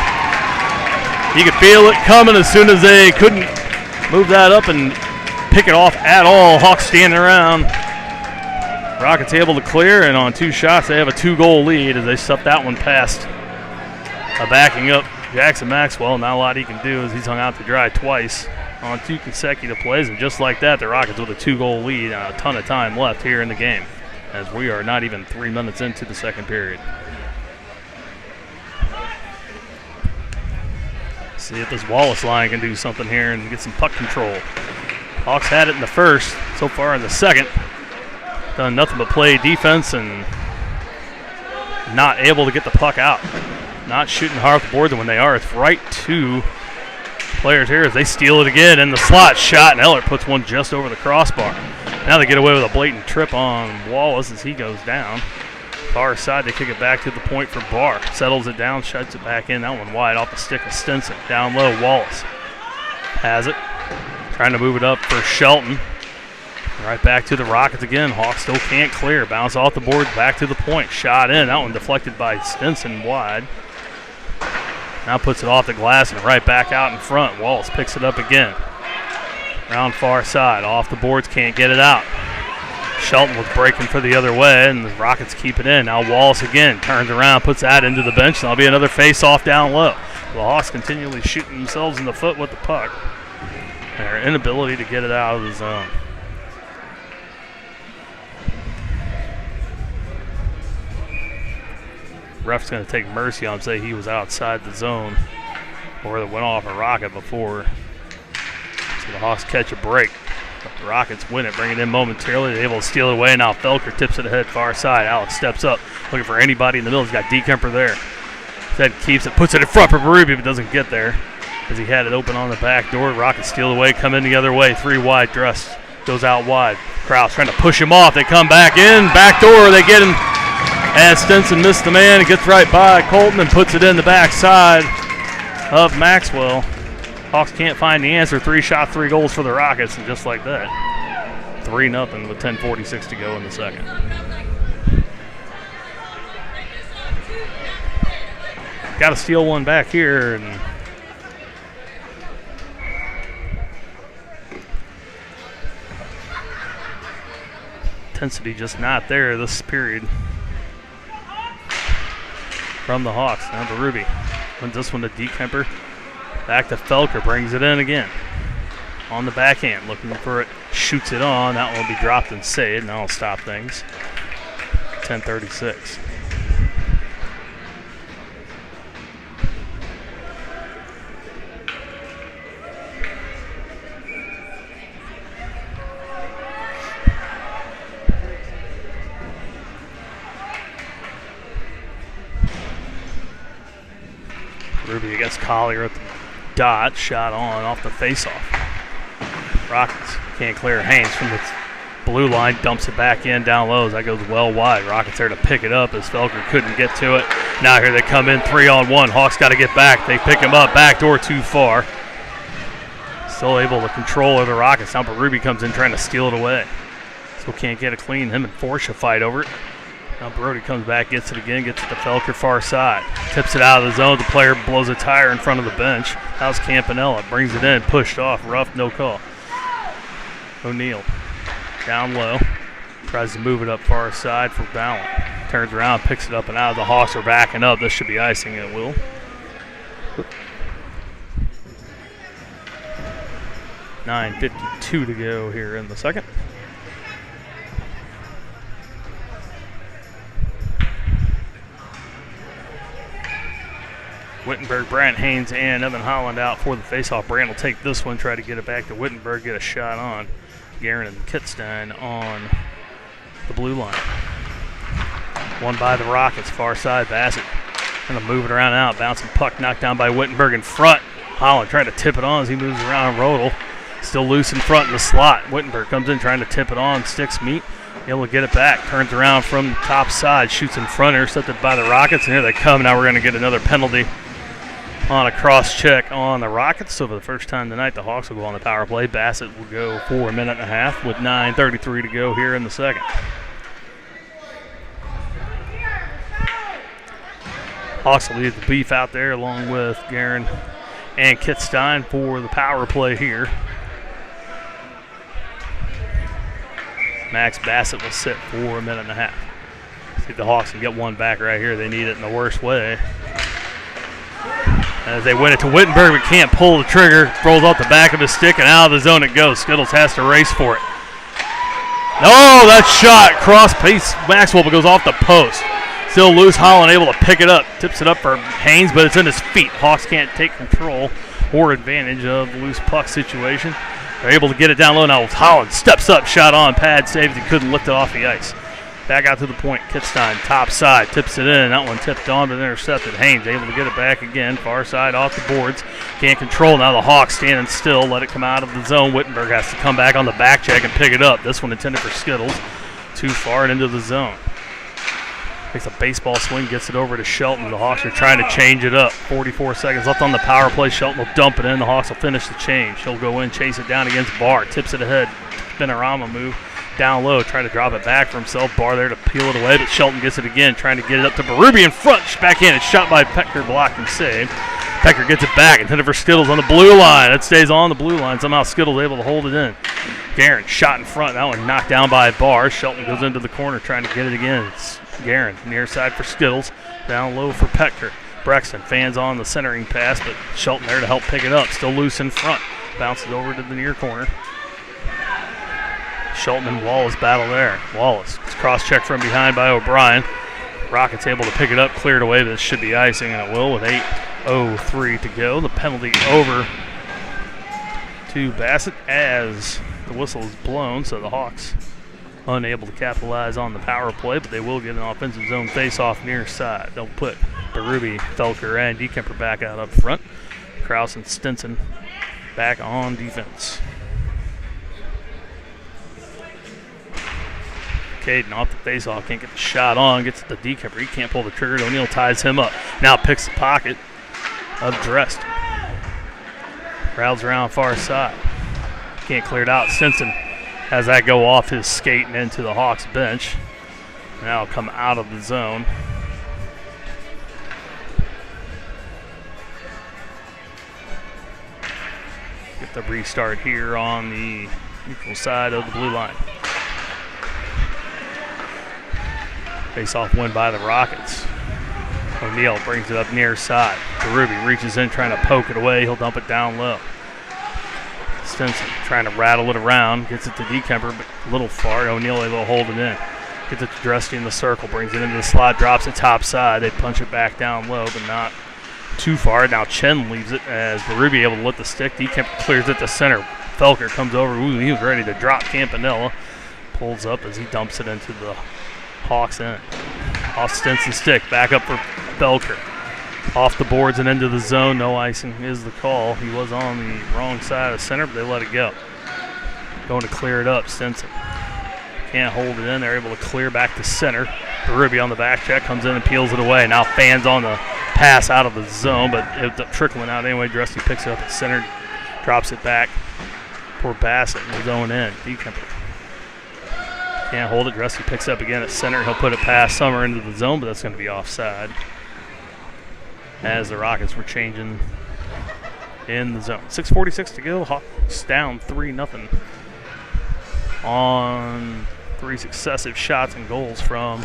You could feel it coming as soon as they couldn't move that up and pick it off at all. Hawks standing around. Rockets able to clear, and on 2 shots they have a 2-goal lead as they stuff that one past a backing up Jackson Maxwell. Not a lot he can do as he's hung out to dry twice on 2 consecutive plays, and just like that, the Rockets with a 2-goal lead and a ton of time left here in the game as we are not even 3 minutes into the second period. See if this Wallace line can do something here and get some puck control. Hawks had it in the first. So far in the second, done nothing but play defense and not able to get the puck out. Not shooting hard off the board, and when they are, it's right to players here as they steal it again in the slot shot, and Ellert puts one just over the crossbar. Now they get away with a blatant trip on Wallace as he goes down. Far side, they kick it back to the point for Barr. Settles it down, shuts it back in. That one wide off the stick of Stinson. Down low, Wallace has it. Trying to move it up for Shelton. Right back to the Rockets again. Hawks still can't clear. Bounce off the board, back to the point. Shot in. That one deflected by Stinson wide. Now puts it off the glass and right back out in front. Wallace picks it up again. Round far side. Off the boards, can't get it out. Shelton was breaking for the other way, and the Rockets keep it in. Now Wallace again turns around, puts that into the bench, and that'll be another face-off down low. The Hawks continually shooting themselves in the foot with the puck. Their inability to get it out of the zone. Ref's going to take mercy on him, say he was outside the zone, or that went off a Rocket before. So the Hawks catch a break. The Rockets win it, bring it in momentarily. They're able to steal it away. Now Felker tips it ahead far side. Alex steps up, looking for anybody in the middle. He's got December there. Zed keeps it, puts it in front for Berube, but doesn't get there because he had it open on the back door. Rockets steal away, come in the other way. 3 wide, Dress goes out wide. Krause trying to push him off. They come back in, back door. They get him as Stinson missed the man. It gets right by Colton and puts it in the back side of Maxwell. Hawks can't find the answer. 3 shots, 3 goals for the Rockets, and just like that, 3-0 with 10:46 to go in the second. Got to steal one back here, and intensity just not there this period from the Hawks. Now to Ruby. Wins this one to December. Back to Felker, brings it in again. On the backhand, looking for it, shoots it on. That one will be dropped and saved, and that'll stop things. 10:36. Ruby against Collier at the dot, shot on off the faceoff. Rockets can't clear. Haynes from the blue line dumps it back in down low. That goes well wide. Rockets there to pick it up as Felker couldn't get to it. Now here they come in 3-on-1. Hawks got to get back. They pick him up. Back door too far. Still able to control over the Rockets. Now Berube comes in trying to steal it away. Still can't get it clean. Him and Forsha fight over it. Now Brody comes back, gets it again, gets it to Felker far side. Tips it out of the zone. The player blows a tire in front of the bench. How's Campanella? Brings it in, pushed off, rough, no call. O'Neal down low. Tries to move it up far side for Ballant. Turns around, picks it up and out. The Hawks are backing up. This should be icing, it will. .9:52 to go here in the second. Wittenberg, Brant Haynes, and Evan Holland out for the faceoff. Brant will take this one, try to get it back to Wittenberg, get a shot on Guerin and Kitstein on the blue line. One by the Rockets, far side. Bassett kind of moving around and out, bouncing puck knocked down by Wittenberg in front. Holland trying to tip it on as he moves around. Rodel still loose in front in the slot. Wittenberg comes in trying to tip it on. Sticks meet. Able to get it back. Turns around from the top side. Shoots in front. Intercepted by the Rockets. And here they come. Now we're going to get another penalty on a cross check on the Rockets. So for the first time tonight, the Hawks will go on the power play. Bassett will go for a minute and a half with 9:33 to go here in the second. Hawks will lead the beef out there along with Guerin and Kitstein for the power play here. Max Bassett will sit for a minute and a half. See if the Hawks can get one back right here. They need it in the worst way. As they win it to Wittenberg, but can't pull the trigger. Rolls off the back of his stick and out of the zone it goes. Skittles has to race for it. Oh, that shot cross pace Maxwell, but goes off the post. Still loose. Holland able to pick it up. Tips it up for Haynes, but it's in his feet. Hawks can't take control or advantage of the loose puck situation. They're able to get it down low now. Holland steps up, shot on, pad saves. He couldn't lift it off the ice. Back out to the point. Kitstein, top side, tips it in. That one tipped on, but intercepted. Haynes able to get it back again. Far side off the boards. Can't control. Now the Hawks standing still. Let it come out of the zone. Wittenberg has to come back on the back check and pick it up. This one intended for Skittles. Too far and into the zone. Takes a baseball swing, gets it over to Shelton. The Hawks are trying to change it up. 44 seconds left on the power play. Shelton will dump it in. The Hawks will finish the change. He'll go in, chase it down against Barr. Tips it ahead. Spinorama move down low. Try to drop it back for himself. Barr there to peel it away, but Shelton gets it again. Trying to get it up to Berube in front. Back in. It's shot by Pecker, blocked and saved. Pecker gets it back. Intended for Skittles on the blue line. It stays on the blue line. Somehow Skittles able to hold it in. Guerin shot in front. That one knocked down by Barr. Shelton goes into the corner trying to get it again. It's Guerin near side for Skittles. Down low for Pecker. Brexton fans on the centering pass, but Shelton there to help pick it up. Still loose in front. Bounces over to the near corner. Shelton and Wallace battle there. Wallace is cross-checked from behind by O'Brien. Rockets able to pick it up, cleared away, but this should be icing, and it will with 8:03 to go. The penalty over to Bassett as the whistle is blown, so the Hawks unable to capitalize on the power play, but they will get an offensive zone face-off near side. They'll put Berube, Felker, and Dekemper back out up front. Krause and Stinson back on defense. Caden off the face-off, can't get the shot on, gets the Dekemper. He can't pull the trigger. O'Neal ties him up. Now picks the pocket of Drest. Rattles around far side. Can't clear it out. Stinson has that go off his skate and into the Hawks bench. Now it'll come out of the zone. Get the restart here on the neutral side of the blue line. Face-off win by the Rockets. O'Neal brings it up near side. Berube reaches in trying to poke it away. He'll dump it down low. Stinson trying to rattle it around. Gets it to Dekemper, but a little far. O'Neal able to hold it in. Gets it to Dresti in the circle. Brings it into the slot. Drops it top side. They punch it back down low, but not too far. Now Chen leaves it as Berube able to lift the stick. Dekemper clears it to center. Felker comes over. Ooh, he was ready to drop Campanella. Pulls up as he dumps it into the Hawks end. Off Stinson's stick. Back up for Felker. Off the boards and into the zone. No icing is the call. He was on the wrong side of center, but they let it go. Going to clear it up. Stinson can't hold it in. They're able to clear back to center. Berube on the back check comes in and peels it away. Now fans on the pass out of the zone, but it's trickling out anyway. Dresti picks it up at center, drops it back for Bassett in the zone in. Dekemper can't hold it. Dresti picks up again at center. He'll put it past Summer into the zone, but that's going to be offside as the Rockets were changing in the zone. 6:46 to go. Hawks down 3-0 on 3 successive shots and goals from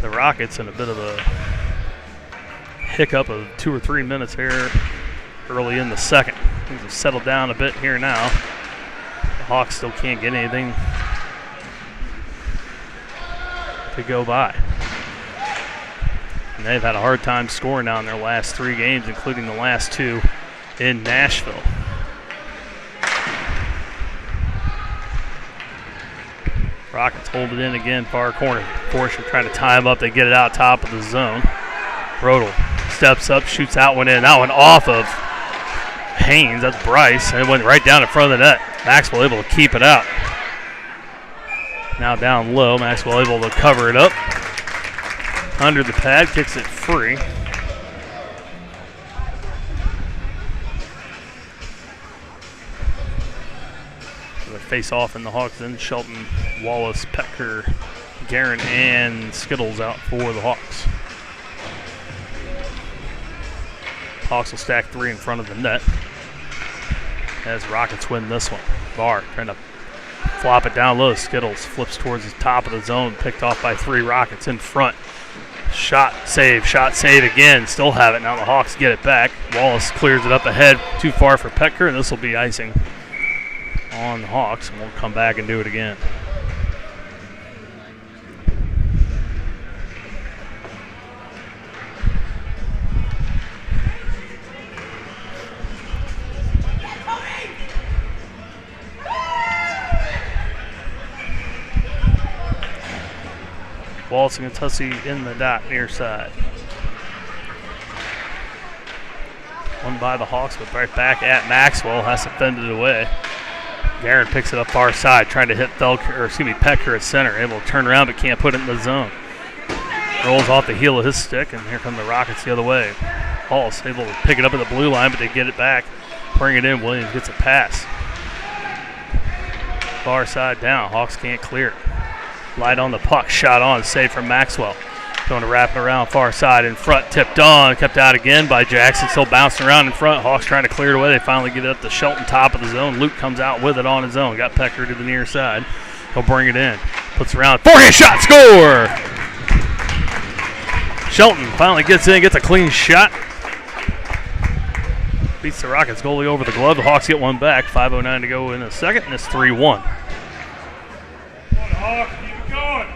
the Rockets in a bit of a hiccup of 2 or 3 minutes here early in the second. Things have settled down a bit here now. The Hawks still can't get anything to go by. And they've had a hard time scoring now in their last 3 games, including the last 2 in Nashville. Rockets hold it in again, far corner. Fortune trying to tie him up. They get it out top of the zone. Rodel steps up, shoots that one in. That one off of Haynes. That's Bryce. And it went right down in front of the net. Maxwell able to keep it out. Now down low. Maxwell able to cover it up. Under the pad, kicks it free. Face off in the Hawks then. Shelton, Wallace, Petker, Guerin, and Skittles out for the Hawks. Hawks will stack 3 in front of the net as Rockets win this one. Barr trying to flop it down low. Skittles flips towards the top of the zone, picked off by 3 Rockets in front. Shot, save again. Still have it. Now the Hawks get it back. Wallace clears it up ahead, too far for Petker, and this will be icing on the Hawks, and we'll come back and do it again. Wallace and Tussie in the dot near side. One by the Hawks, but right back at Maxwell, has to fend it away. Guerin picks it up far side, trying to hit Petker at center. Able to turn around, but can't put it in the zone. Rolls off the heel of his stick, and here come the Rockets the other way. Hall's able to pick it up at the blue line, but they get it back. Bring it in. Williams gets a pass. Far side down. Hawks can't clear it. Light on the puck. Shot on. Save from Maxwell. Going to wrap it around far side in front. Tipped on. Kept out again by Jackson. Still bouncing around in front. Hawks trying to clear it away. They finally get it up to Shelton, top of the zone. Luke comes out with it on his own. Got Petker to the near side. He'll bring it in. Puts it around. Forehand shot. Score! Shelton finally gets in. Gets a clean shot. Beats the Rockets goalie over the glove. The Hawks get one back. 5:09 to go in the second, and it's 3-1. Hawks, keep it going.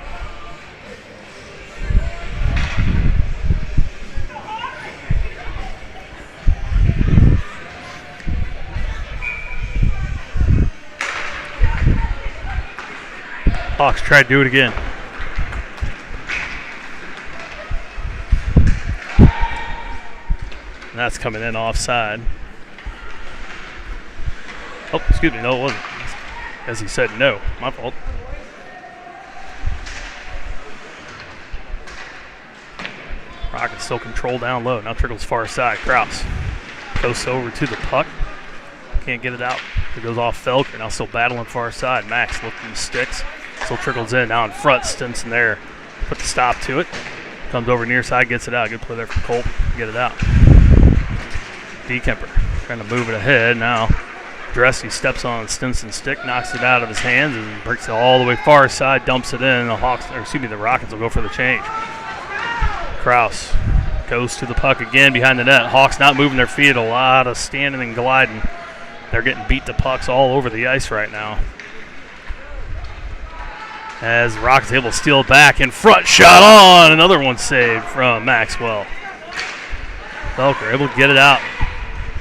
Hawks try to do it again. And that's coming in offside. Oh, excuse me, no, it wasn't. As he said, no, my fault. Rockets still control down low. Now trickles far side. Kraus goes over to the puck. Can't get it out. It goes off Felker. Now still battling far side. Max lifting the sticks. Still trickles in. Now in front. Stinson there. Put the stop to it. Comes over near side. Gets it out. Good play there from Colt. Get it out. DeKemper trying to move it ahead. Now Dressy steps on Stinson's stick. Knocks it out of his hands and breaks it all the way far side. Dumps it in. The Rockets will go for the change. Kraus goes to the puck again behind the net. Hawks not moving their feet. A lot of standing and gliding. They're getting beat to pucks all over the ice right now. As Rockets able to steal back in front. Shot on. Another one saved from Maxwell. Felker able to get it out.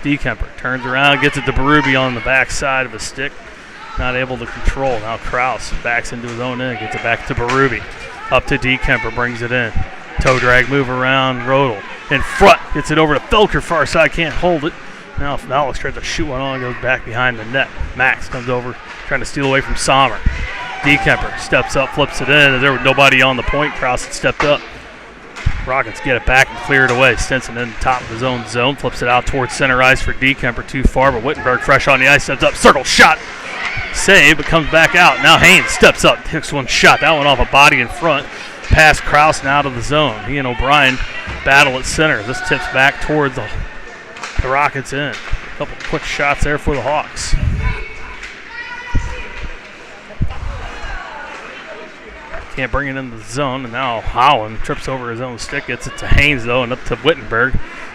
DeKemper turns around, gets it to Berube on the back side of his stick. Not able to control. Now Kraus backs into his own end. Gets it back to Berube. Up to DeKemper. Brings it in. Toe drag move around Rodel. In front. Gets it over to Felker. Far side. Can't hold it. Now Alex tries to shoot one on. Goes back behind the net. Max comes over. Trying to steal away from Sommer. DeKemper steps up. Flips it in. There was nobody on the point. Kraus had stepped up. Rockets get it back and clear it away. Stinson in the top of his own zone. Flips it out towards center ice for DeKemper. Too far, but Wittenberg fresh on the ice. Steps up. Circle shot. Save, but comes back out. Now Haynes steps up. Takes one shot. That one off a body in front. Pass Kraus and out of the zone. He and O'Brien battle at center. This tips back towards the Rockets in. A couple quick shots there for the Hawks. Can't bring it in the zone, and now Holland trips over his own stick, gets it to Haynes, though, and up to Wittenberg,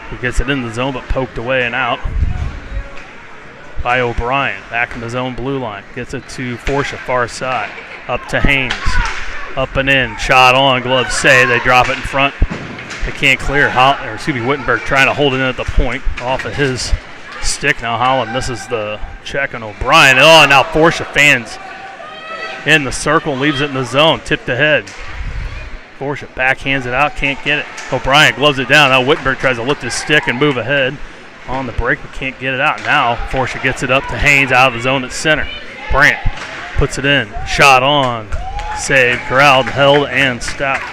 who gets it in the zone but poked away and out by O'Brien. Back in the zone blue line. Gets it to Forsha, far side. Up to Haynes. Up and in. Shot on. Gloves say. They drop it in front. They can't clear. Wittenberg trying to hold it in at the point off of his stick. Now Holland misses the check on O'Brien. Oh, and now Forsha fans in the circle, leaves it in the zone, tipped ahead. Forsha backhands it out, can't get it. O'Brien gloves it down. Now Wittenberg tries to lift his stick and move ahead on the break, but can't get it out. Now Forsha gets it up to Haynes out of the zone at center. Brandt puts it in. Shot on. Save. Corralled, held, and stopped.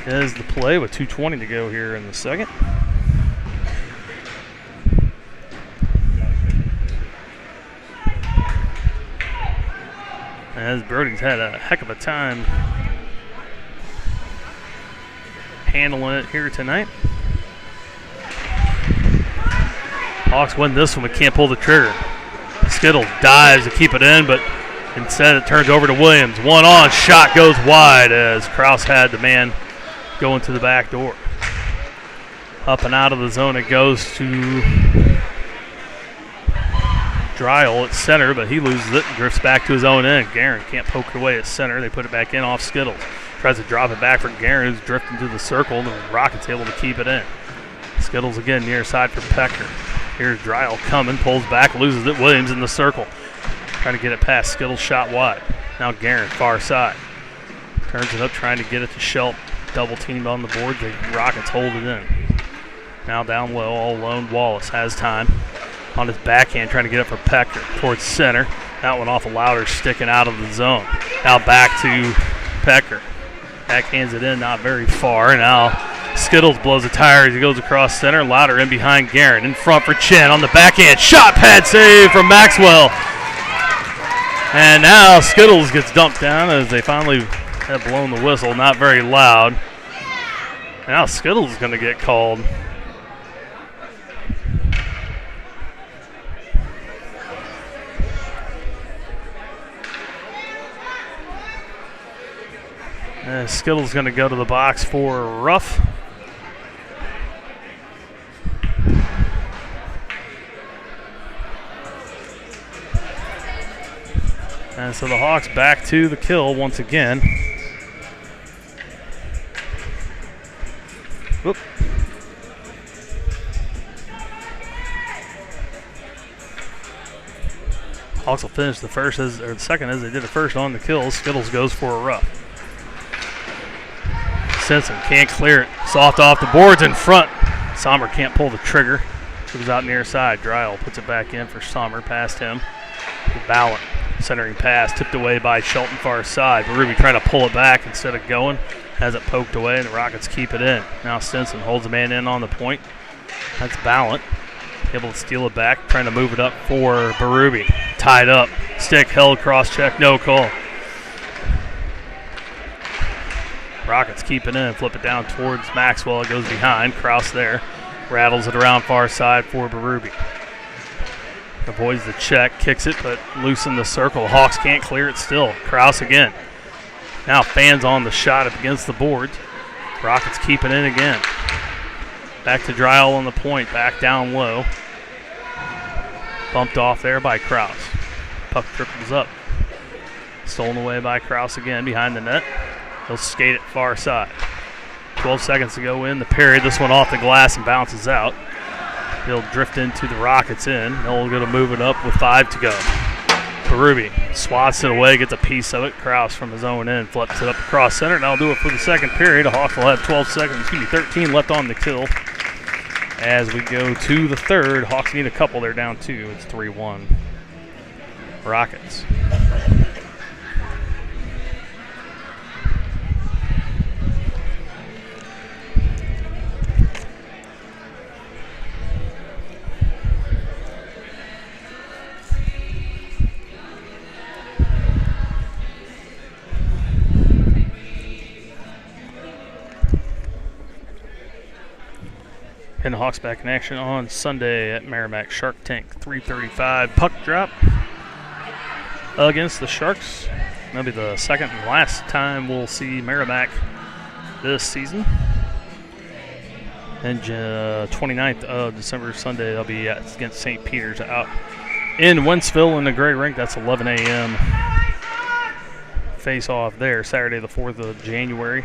Is the play with 2:20 to go here in the second. As Brody's had a heck of a time handling it here tonight. Hawks win this one, but can't pull the trigger. Skittle dives to keep it in, but instead it turns over to Williams. One on, shot goes wide as Kraus had the man going to the back door. Up and out of the zone it goes to Dryle at center, but he loses it and drifts back to his own end. Guerin can't poke it away at center. They put it back in off Skittles. Tries to drop it back for Guerin, who's drifting to the circle. The Rockets able to keep it in. Skittles again near side for Pecker. Here's Dryle coming, pulls back, loses it. Williams in the circle. Trying to get it past Skittles, shot wide. Now Guerin, far side. Turns it up, trying to get it to Schelt. Double teamed on the board. The Rockets hold it in. Now down low, all alone. Wallace has time. On his backhand, trying to get it for Pecker towards center. That one off of Louder, sticking out of the zone. Now back to Pecker. Backhands it in, not very far. Now Skittles blows a tire as he goes across center. Louder in behind Guerin. In front for Chen on the backhand. Shot pad save from Maxwell. And now Skittles gets dumped down as they finally have blown the whistle. Not very loud. Now Skittles is going to get called. Skittles going to go to the box for rough. And so the Hawks back to the kill once again. Whoop. Hawks will finish the first or the second as they did the first on the kill. Skittles goes for a rough. Simpson can't clear it. Soft off the boards in front. Sommer can't pull the trigger. Goes out near side. Dryle puts it back in for Sommer past him. Ballant. Centering pass tipped away by Shelton far side. Ruby trying to pull it back instead of going. Has it poked away and the Rockets keep it in. Now Stinson holds a man in on the point. That's Ballant. Able to steal it back. Trying to move it up for Berube. Tied up. Stick held, cross check, no call. Rockets keep it in, flip it down towards Maxwell. It goes behind. Kraus there. Rattles it around far side for Berube. Avoids the check, kicks it, but loose in the circle. Hawks can't clear it still. Kraus again. Now fans on the shot up against the boards. Rockets keep it in again. Back to Dryle on the point, back down low. Bumped off there by Kraus. Puck triples up. Stolen away by Kraus again behind the net. He'll skate it far side. 12 seconds to go in the period. This one off the glass and bounces out. He'll drift into the Rockets in. They'll go to move it up with 5 to go. Berube swats it away, gets a piece of it. Kraus from his own end flips it up across center, and that'll do it for the second period. The Hawks will have 13 left on the kill. As we go to the third, Hawks need a couple. They're down 2. It's 3-1. Rockets. And the Hawks back in action on Sunday at Merrimack Shark Tank. 3:35 puck drop against the Sharks. That'll be the second and last time we'll see Merrimack this season. And 29th of December, Sunday, they'll be against St. Peter's out in Wentzville in the Gray Rink. That's 11 a.m. face-off there, Saturday the 4th of January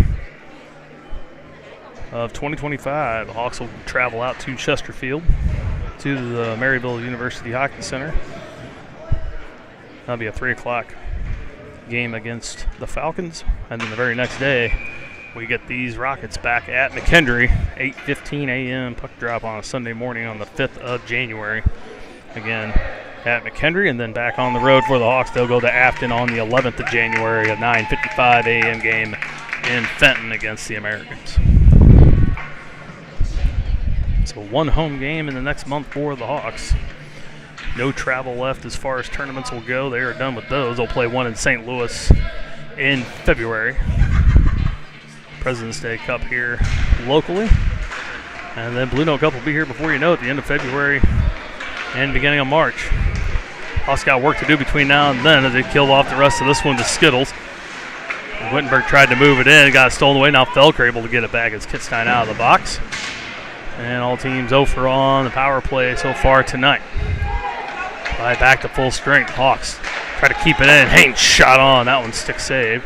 of 2025. The Hawks will travel out to Chesterfield to the Maryville University Hockey Center. That'll be a 3 o'clock game against the Falcons. And then the very next day, we get these Rockets back at McKendree, 8:15 a.m. puck drop on a Sunday morning on the 5th of January. Again, at McKendree, and then back on the road for the Hawks. They'll go to Afton on the 11th of January, a 9:55 a.m. game in Fenton against the Americans. So one home game in the next month for the Hawks. No travel left as far as tournaments will go. They are done with those. They'll play one in St. Louis in February. President's Day Cup here locally. And then Blue Note Cup will be here before you know it, the end of February and beginning of March. Hawks got work to do between now and then as they killed off the rest of this one to Skittles. Wittenberg tried to move it in, got it stolen away. Now Felker able to get it back as Kitstein out of the box. And all teams 0 for on the power play so far tonight. Back to full strength. Hawks try to keep it in. Haynes shot on. That one stick save.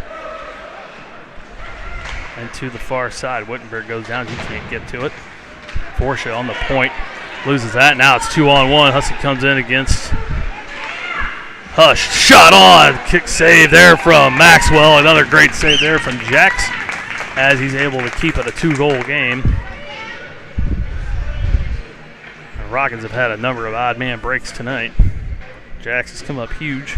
And to the far side, Wittenberg goes down. He can't get to it. Forsha on the point. Loses that. Now it's 2-on-1. Hussey comes in against Hush. Shot on. Kick save there from Maxwell. Another great save there from Jax as he's able to keep it a 2-goal game. The Rockets have had a number of odd man breaks tonight. Jax has come up huge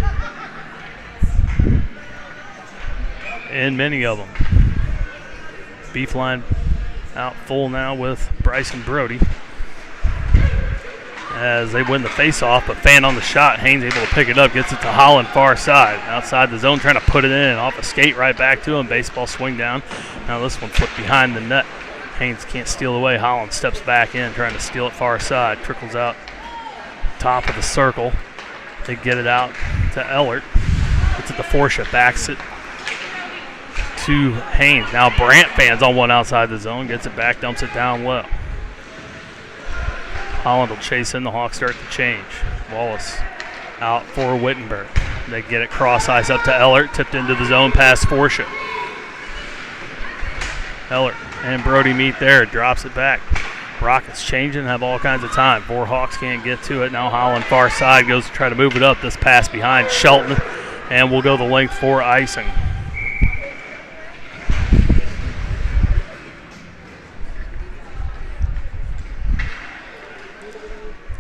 in many of them. Beef line out full now with Bryson Brody as they win the face-off, but fan on the shot. Haynes able to pick it up, gets it to Holland far side. Outside the zone, trying to put it in. Off a skate right back to him. Baseball swing down. Now this one flipped behind the net. Haynes can't steal away. Holland steps back in, trying to steal it far side. Trickles out top of the circle. They get it out to Ellert. Gets it to Forsha, backs it to Haynes. Now Brant fans on one outside the zone. Gets it back, dumps it down low. Holland will chase in. The Hawks start to change. Wallace out for Wittenberg. They get it cross ice up to Ellert. Tipped into the zone past Forsha. Ellert and Brody meet there. Drops it back. Rockets changing, have all kinds of time. 4 Hawks can't get to it. Now Holland far side goes to try to move it up. This pass behind Shelton, and we'll go the length for icing.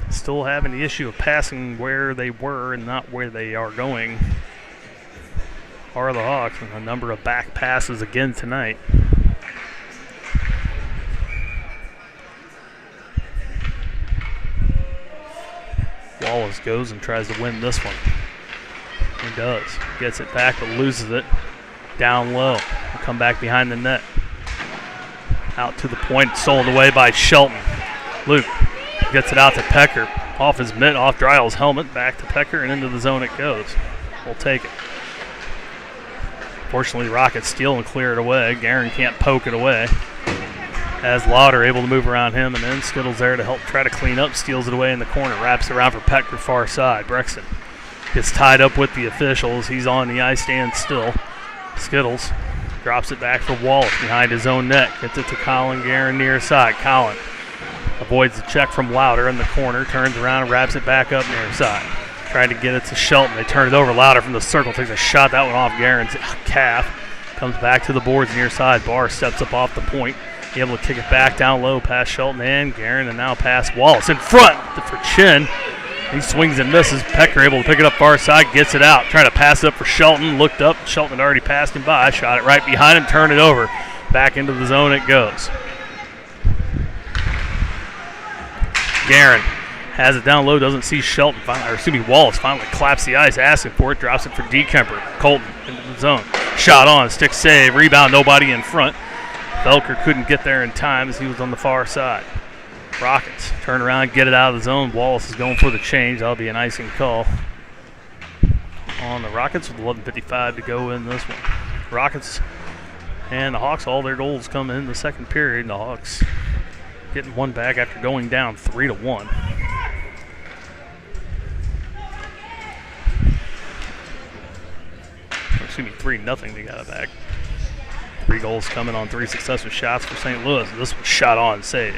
Still having the issue of passing where they were and not where they are going are the Hawks, and a number of back passes again tonight. Wallace goes and tries to win this one. He does. Gets it back but loses it. Down low. He'll come back behind the net. Out to the point. Stolen away by Shelton. Luke gets it out to Pecker. Off his mitt, off Dryle's helmet. Back to Pecker and into the zone it goes. We'll take it. Fortunately, Rockets steal and clear it away. Guerin can't poke it away. As Lauder able to move around him, and then Skittles there to help try to clean up, steals it away in the corner, wraps it around for Pecker far side. Brexton gets tied up with the officials. He's on the ice stand still. Skittles drops it back for Wallace behind his own net. Gets it to Colin Guerin near side. Colin avoids the check from Lauder in the corner, turns around and wraps it back up near side. Trying to get it to Shelton. They turn it over. Lauder from the circle takes a shot. That one off Guerin's calf. Comes back to the boards near side. Barr steps up off the point. Able to kick it back down low past Shelton and Guerin, and now past Wallace. In front for Chin. He swings and misses. Pecker able to pick it up far side, gets it out. Trying to pass it up for Shelton. Looked up. Shelton had already passed him by. Shot it right behind him. Turn it over. Back into the zone it goes. Guerin has it down low. Doesn't see Shelton. Wallace finally claps the ice, asking for it. Drops it for DeKemper. Colton into the zone. Shot on. Stick save. Rebound. Nobody in front. Felker couldn't get there in time as he was on the far side. Rockets turn around, get it out of the zone. Wallace is going for the change. That'll be an icing call on the Rockets with 11:55 to go in this one. Rockets and the Hawks, all their goals come in the second period. The Hawks getting one back after going down 3-1. Excuse me, 3-0 they got it back. 3 goals coming on 3 successive shots for St. Louis. This was shot on save.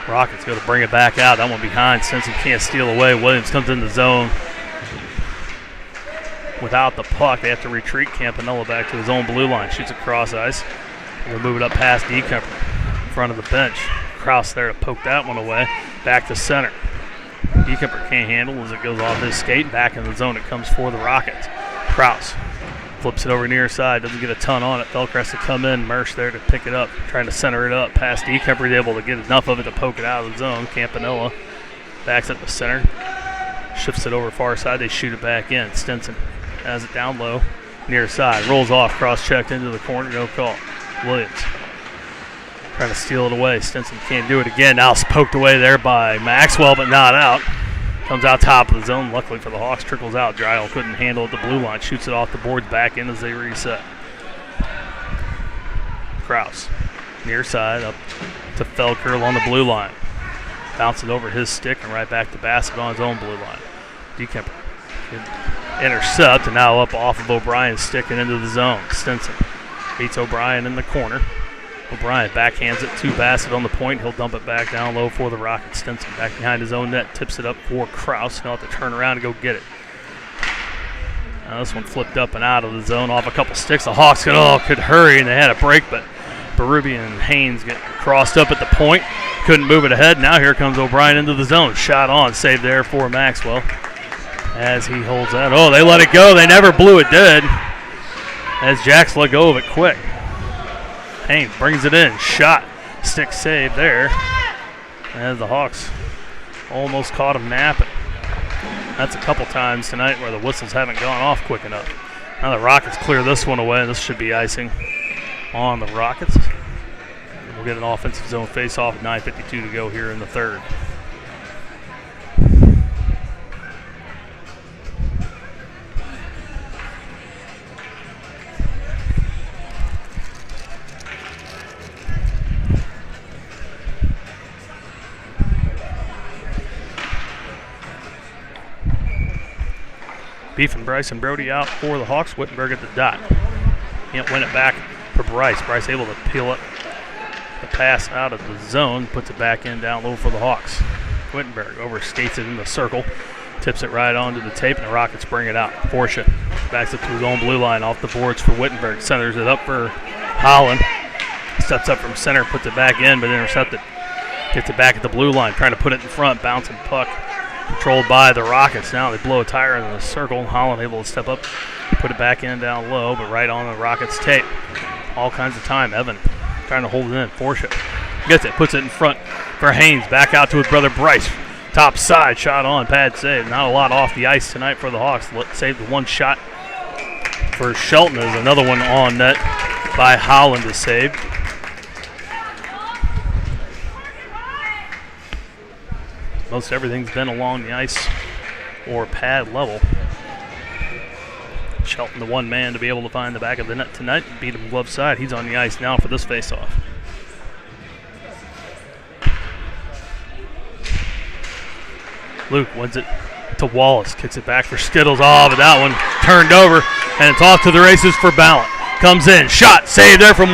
Rockets go to bring it back out. That one behind. Stinson can't steal away. Williams comes in the zone. Without the puck, they have to retreat. Campanella back to his own blue line. Shoots across ice. We'll move it up past Decumber in front of the bench. Kraus there to poke that one away. Back to center. Decumber can't handle as it goes off his skate. Back in the zone it comes for the Rockets. Kraus flips it over near side. Doesn't get a ton on it. Felker has to come in. Mersch there to pick it up. Trying to center it up. Past Decumber. He's able to get enough of it to poke it out of the zone. Campanella backs at the center. Shifts it over far side. They shoot it back in. Stinson has it down low. Near side. Rolls off. Cross-checked into the corner. No call. Williams trying to steal it away. Stinson can't do it again. Now it's poked away there by Maxwell, but not out. Comes out top of the zone. Luckily for the Hawks, trickles out. Dryle couldn't handle it. The blue line shoots it off the boards back in as they reset. Kraus near side up to Felker along the blue line. Bouncing over his stick and right back to basket on his own blue line. Decumber intercept and now up off of O'Brien's stick and into the zone. Stinson beats O'Brien in the corner. O'Brien backhands it to Bassett on the point. He'll dump it back down low for the Rockets. Stinson back behind his own net, tips it up for Kraus. He'll have to turn around and go get it. Now this one flipped up and out of the zone off a couple sticks. The Hawks could hurry and they had a break, but Berube and Haynes get crossed up at the point. Couldn't move it ahead. Now here comes O'Brien into the zone. Shot on, save there for Maxwell as he holds that. Oh, they let it go. They never blew it dead as Jacks let go of it quick. Haynes brings it in. Shot. Stick save there as the Hawks almost caught him napping. That's a couple times tonight where the whistles haven't gone off quick enough. Now the Rockets clear this one away. This should be icing on the Rockets. We'll get an offensive zone face-off. 9:52 to go here in the third. Beef and Bryce and Brody out for the Hawks. Wittenberg at the dot. Can't win it back for Bryce. Bryce able to peel up the pass out of the zone. Puts it back in down low for the Hawks. Wittenberg overskates it in the circle. Tips it right onto the tape, and the Rockets bring it out. Forsha backs it to his own blue line off the boards for Wittenberg. Centers it up for Holland. Steps up from center, puts it back in, but intercepted. Gets it back at the blue line, trying to put it in front. Bouncing puck. Controlled by the Rockets. Now they blow a tire in the circle. Holland able to step up, put it back in down low, but right on the Rockets tape. All kinds of time. Evan trying to hold it in. Forsha gets it, puts it in front for Haynes. Back out to his brother Bryce. Top side, shot on, pad save. Not a lot off the ice tonight for the Hawks. Saved the one shot for Shelton. There's another one on net by Holland is saved. Most everything's been along the ice or pad level. Shelton, the one man to be able to find the back of the net tonight, beat him glove side. He's on the ice now for this faceoff. Luke wins it to Wallace, kicks it back for Skittles. Oh, but that one turned over, and it's off to the races for Ballant. Comes in, shot, save there from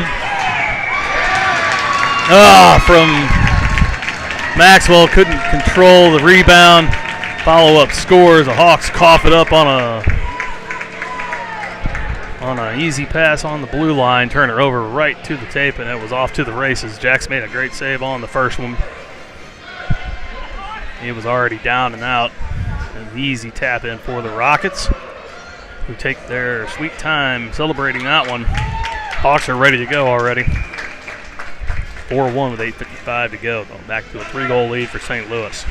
Maxwell. Couldn't control the rebound. Follow-up scores. The Hawks cough it up on an easy pass on the blue line. Turn it over right to the tape, and it was off to the races. Jacks made a great save on the first one. He was already down and out. An easy tap in for the Rockets, who take their sweet time celebrating that one. Hawks are ready to go already. 4-1 with 8:55 to go. Going back to a 3-goal lead for St. Louis.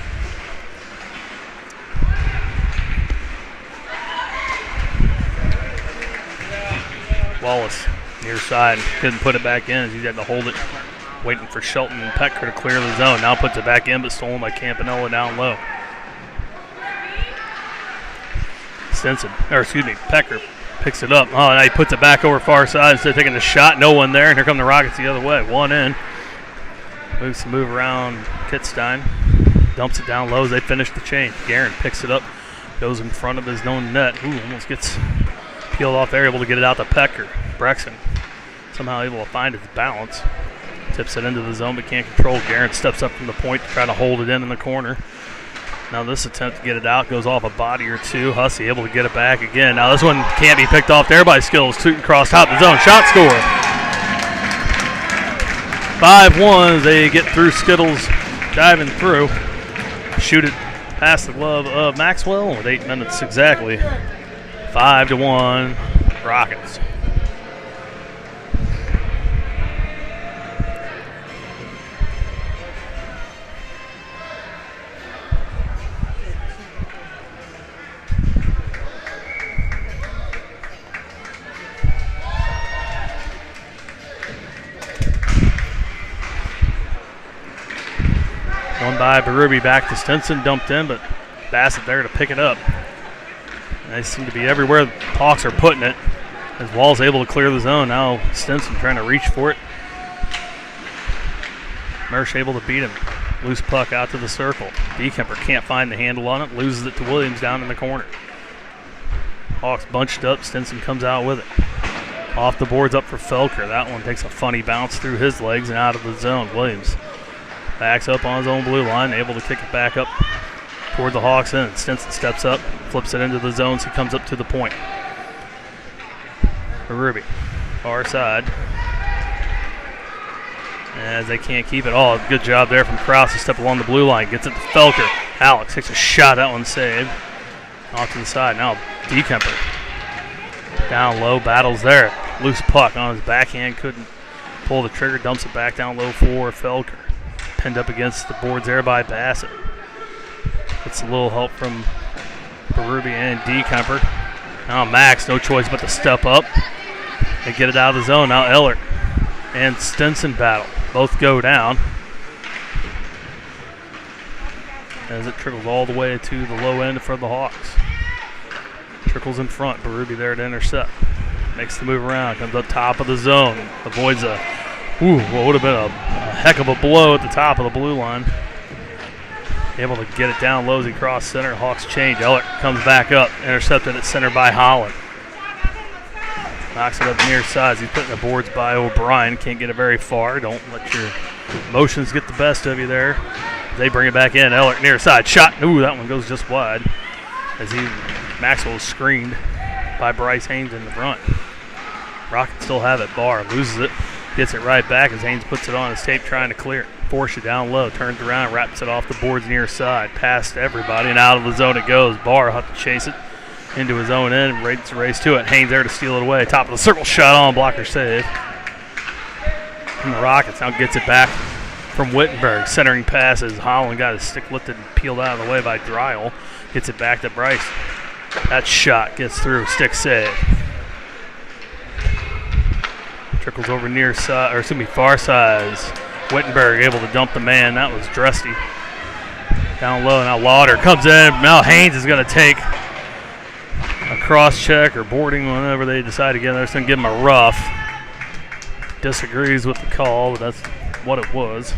Wallace near side, couldn't put it back in as he had to hold it. Waiting for Shelton and Petker to clear the zone. Now puts it back in, but stolen by Campanella down low. Pecker picks it up. Oh, now he puts it back over far side instead of taking the shot. No one there, and here come the Rockets the other way. One in. Moves to move around Kitstein. Dumps it down low as they finish the change. Guerin picks it up, goes in front of his own net. Ooh, almost gets peeled off there, able to get it out to Pecker. Brexton somehow able to find his balance. Tips it into the zone but can't control. Guerin steps up from the point to try to hold it in the corner. Now this attempt to get it out goes off a body or two. Hussey able to get it back again. Now this one can't be picked off there by Skills. Shooting across top of the zone. Shot score. 5-1 as they get through Skittles diving through. Shoot it past the glove of Maxwell with 8 minutes exactly. 5-1 Rockets. One by Berube back to Stinson, dumped in, but Bassett there to pick it up. And they seem to be everywhere the Hawks are putting it. As Wall's able to clear the zone. Now Stinson trying to reach for it. Mersch able to beat him. Loose puck out to the circle. Dekemper can't find the handle on it. Loses it to Williams down in the corner. Hawks bunched up. Stinson comes out with it. Off the boards up for Felker. That one takes a funny bounce through his legs and out of the zone. Williams backs up on his own blue line, able to kick it back up toward the Hawks end. Stinson steps up, flips it into the zone, so he comes up to the point. Berube, far side. As they can't keep it all. Good job there from Krause to step along the blue line. Gets it to Felker. Alex takes a shot. That one saved. Off to the side. Now Dekemper. Down low, battles there. Loose puck on his backhand. Couldn't pull the trigger. Dumps it back down low for Felker. Pinned up against the boards there by Bassett. Gets a little help from Berube and Dekemper. Now Max, no choice but to step up and get it out of the zone. Now Ellert and Stinson battle. Both go down as it trickles all the way to the low end for the Hawks. Trickles in front. Berube there to intercept. Makes the move around. Comes up top of the zone. Avoids what would have been a heck of a blow at the top of the blue line. Able to get it down low as he crossed center. Hawks change. Ellert comes back up. Intercepted at center by Holland. Knocks it up near sides. He's putting the boards by O'Brien. Can't get it very far. Don't let your emotions get the best of you there. They bring it back in. Ellert near side. Shot. Ooh, that one goes just wide. As Maxwell is screened by Bryce Haynes in the front. Rockets still have it. Barr loses it. Gets it right back as Haynes puts it on his tape trying to clear it. Force it down low. Turns around. Wraps it off the boards near side. Past everybody and out of the zone it goes. Barr has to chase it into his own end. Race to it. Haynes there to steal it away. Top of the circle. Shot on. Blocker save. And the Rockets now gets it back from Wittenberg. Centering passes. Holland got his stick lifted and peeled out of the way by Dryle. Gets it back to Bryce. That shot gets through. Stick save. Trickles over near side, or excuse me, far side. Wittenberg able to dump the man. That was Dresty. Down low. Now Lauder comes in. Now Haynes is going to take a cross check or boarding whenever they decide to get there. They're going to give him a rough. Disagrees with the call, but that's what it was.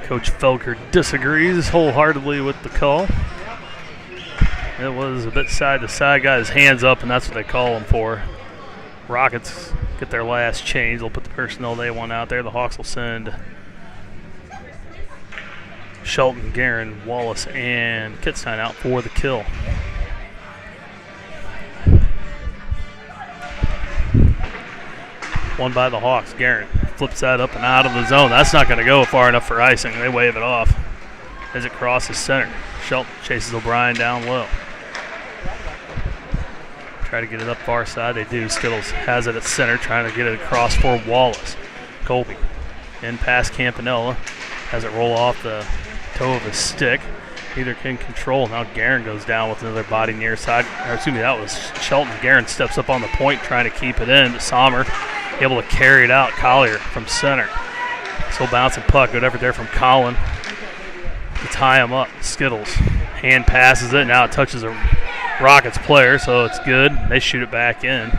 Coach Felker disagrees wholeheartedly with the call. It was a bit side to side. Got his hands up, and that's what they call him for. Rockets get their last change. They'll put the personnel they want out there. The Hawks will send Shelton, Guerin, Wallace, and Kitstein out for the kill. One by the Hawks. Guerin flips that up and out of the zone. That's not going to go far enough for icing. They wave it off as it crosses center. Shelton chases O'Brien down low. Try to get it up far side. They do. Skittles has it at center, trying to get it across for Wallace. Colby in past Campanella. Has it roll off the toe of his stick. Neither can control. Now Guerin goes down with another body near side. Or excuse me, that was Shelton. Guerin steps up on the point trying to keep it in, but Sommer able to carry it out. Collier from center. Still bouncing puck. Good effort there from Colin to tie him up. Skittles. Hand passes it. Now it touches a Rockets player, so it's good. They shoot it back in.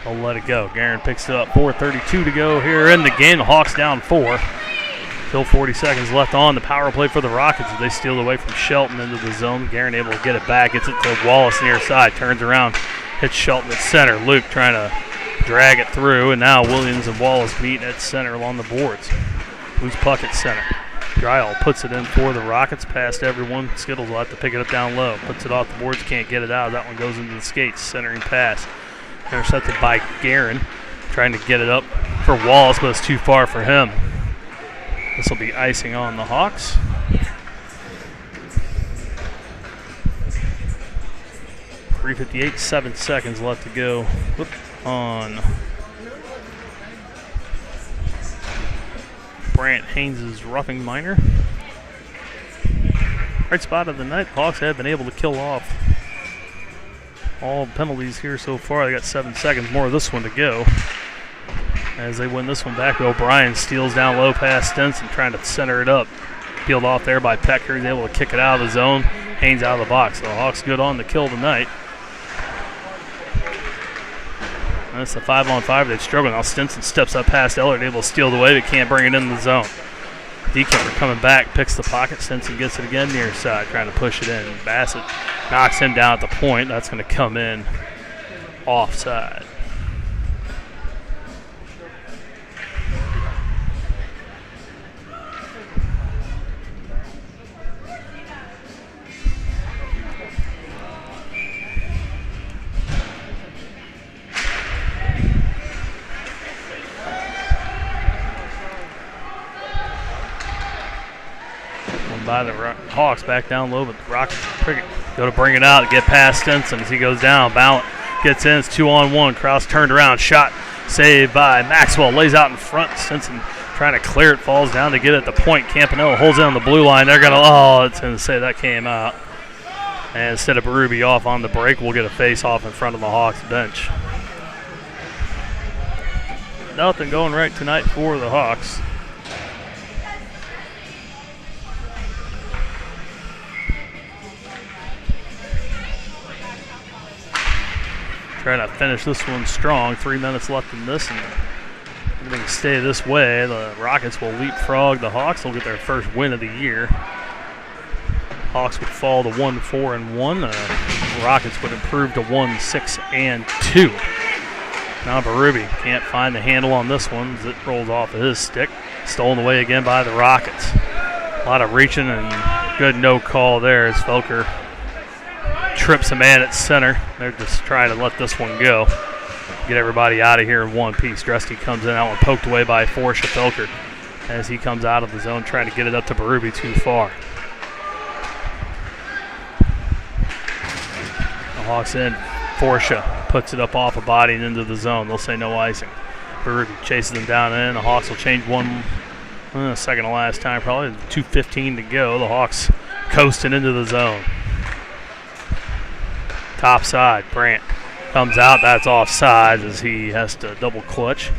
They'll let it go. Guerin picks it up. 4:32 to go here in the game. The Hawks down 4. Still 40 seconds left on the power play for the Rockets as they steal it away from Shelton into the zone. Guerin able to get it back. Gets it to Wallace near side. Turns around. Hits Shelton at center. Luke trying to drag it through. And now Williams and Wallace meet at center along the boards. Loose puck at center. Dryall puts it in for the Rockets. Past everyone. Skittles will have to pick it up down low. Puts it off the boards. Can't get it out. That one goes into the skates. Centering pass. Intercepted by Guerin. Trying to get it up for Wallace, but it's too far for him. This will be icing on the Hawks. .358, 7 seconds left to go on Brant Haynes' roughing minor. Right spot of the night. Hawks have been able to kill off all penalties here so far. They got 7 seconds more of this one to go. As they win this one back, O'Brien steals down low past Stinson, trying to center it up. Peeled off there by Pecker. He's able to kick it out of the zone. Haynes out of the box. So the Hawks good on the kill tonight. And that's the 5-on-5. They've struggled. Now Stinson steps up past Ellard, able to steal it away, but can't bring it in the zone. Deekemper coming back, picks the pocket. Stinson gets it again near side, trying to push it in. Bassett knocks him down at the point. That's going to come in offside. By the Hawks back down low, but the Rockets go to bring it out, get past Stinson as he goes down. Ballant gets in, it's 2-on-1. Krause turned around, shot saved by Maxwell, lays out in front. Stinson trying to clear it, falls down to get at the point. Campanella holds it on the blue line. They're going to, it's going to say that came out. And instead of Berube off on the break, we'll get a face-off in front of the Hawks bench. Nothing going right tonight for the Hawks. Trying to finish this one strong. 3 minutes left in this, and if they can stay this way, the Rockets will leapfrog the Hawks. They'll get their first win of the year. Hawks would fall to 1-4-1. The Rockets would improve to 1-6-2. Now Berube can't find the handle on this one as it rolls off of his stick. Stolen away again by the Rockets. A lot of reaching and good no call there as Felker trips a man at center. They're just trying to let this one go. Get everybody out of here in one piece. Dresty comes in, that one poked away by Forsha. Felker as he comes out of the zone trying to get it up to Berube too far. The Hawks in. Forsha puts it up off a body and into the zone. They'll say no icing. Berube chases them down in. The Hawks will change one second to last time probably. 2:15 to go. The Hawks coasting into the zone. Top side, Brant comes out. That's offside as he has to double clutch.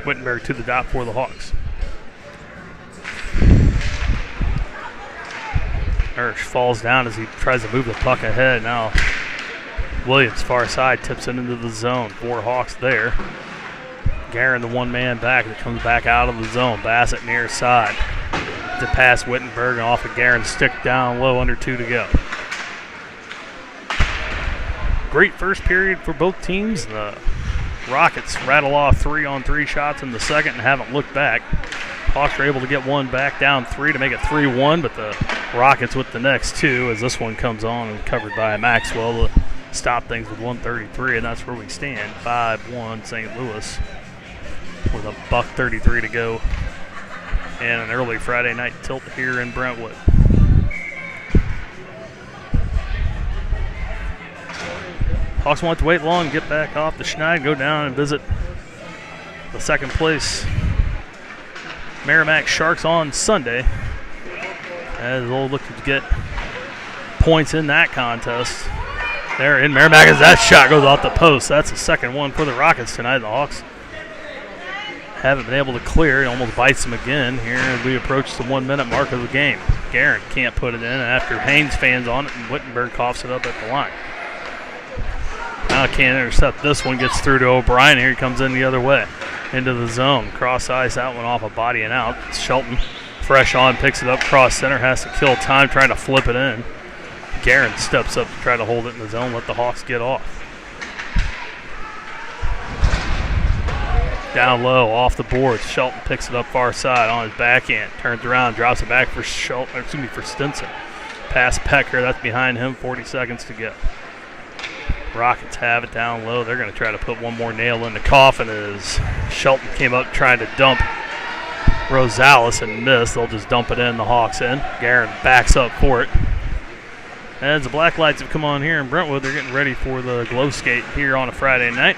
Wittenberg to the dot for the Hawks. Hirsch falls down as he tries to move the puck ahead. Now Williams, far side, tips it into the zone. 4 Hawks there. Guerin, the one-man back that comes back out of the zone. Bassett near side. To pass Wittenberg and off of Guerin's stick down low, under 2 to go. Great first period for both teams. The Rockets rattle off 3-on-3 shots in the second and haven't looked back. Hawks are able to get one back down 3 to make it 3-1, but the Rockets with the next 2 as this one comes on and covered by Maxwell to stop things with 1:33, and that's where we stand. 5-1 St. Louis with a $1:33 to go and an early Friday night tilt here in Brentwood. Hawks won't have to wait long, get back off the Schneid, go down and visit the second place Merrimack Sharks on Sunday, as they'll look to get points in that contest. There in Merrimack as that shot goes off the post. That's the second one for the Rockets tonight. The Hawks haven't been able to clear. It almost bites them again here as we approach the 1 minute mark of the game. Guerin can't put it in after Haynes fans on it and Wittenberg coughs it up at the line. Now can't intercept this one, gets through to O'Brien. Here he comes in the other way into the zone. Cross ice, that one off a body and out. Shelton fresh on, picks it up cross center, has to kill time trying to flip it in. Guerin steps up to try to hold it in the zone, let the Hawks get off. Down low, off the boards. Shelton picks it up far side on his backhand, turns around, drops it back for for Stinson. Pass Pecker, that's behind him, 40 seconds to go. Rockets have it down low. They're going to try to put one more nail in the coffin as Shelton came up trying to dump Rosales and missed. They'll just dump it in, the Hawks in. Guerin backs up for it. As the black lights have come on here in Brentwood, they're getting ready for the glow skate here on a Friday night.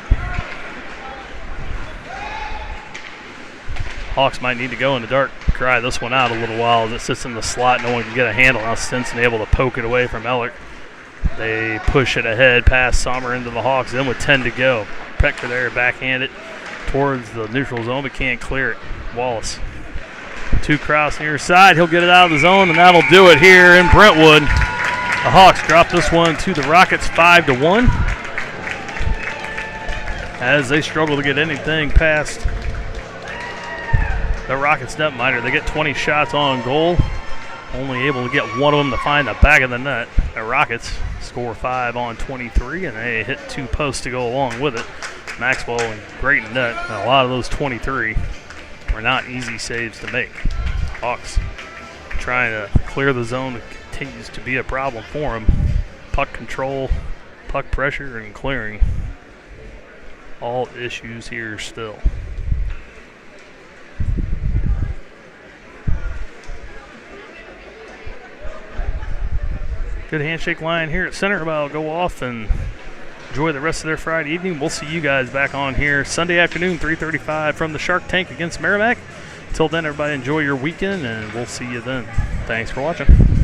Hawks might need to go in the dark, cry this one out a little while as it sits in the slot. No one can get a handle. Now Stinson able to poke it away from Ellert. They push it ahead past Sommer into the Hawks, then with 10 to go. Pecker there, backhand it towards the neutral zone, but can't clear it. Wallace. To Krause near side. He'll get it out of the zone, and that'll do it here in Brentwood. The Hawks drop this one to the Rockets 5-1 as they struggle to get anything past the Rockets netminder. They get 20 shots on goal, only able to get one of them to find the back of the net. The Rockets score 5 on 23, and they hit 2 posts to go along with it. Maxwell and great net, and a lot of those 23 were not easy saves to make. Hawks trying to clear the zone continues to be a problem for them. Puck control, puck pressure, and clearing, all issues here still. Good handshake line here at center. I'll go off and enjoy the rest of their Friday evening. We'll see you guys back on here Sunday afternoon, 3:35 from the Shark Tank against Merrimack. Until then, everybody enjoy your weekend, and we'll see you then. Thanks for watching.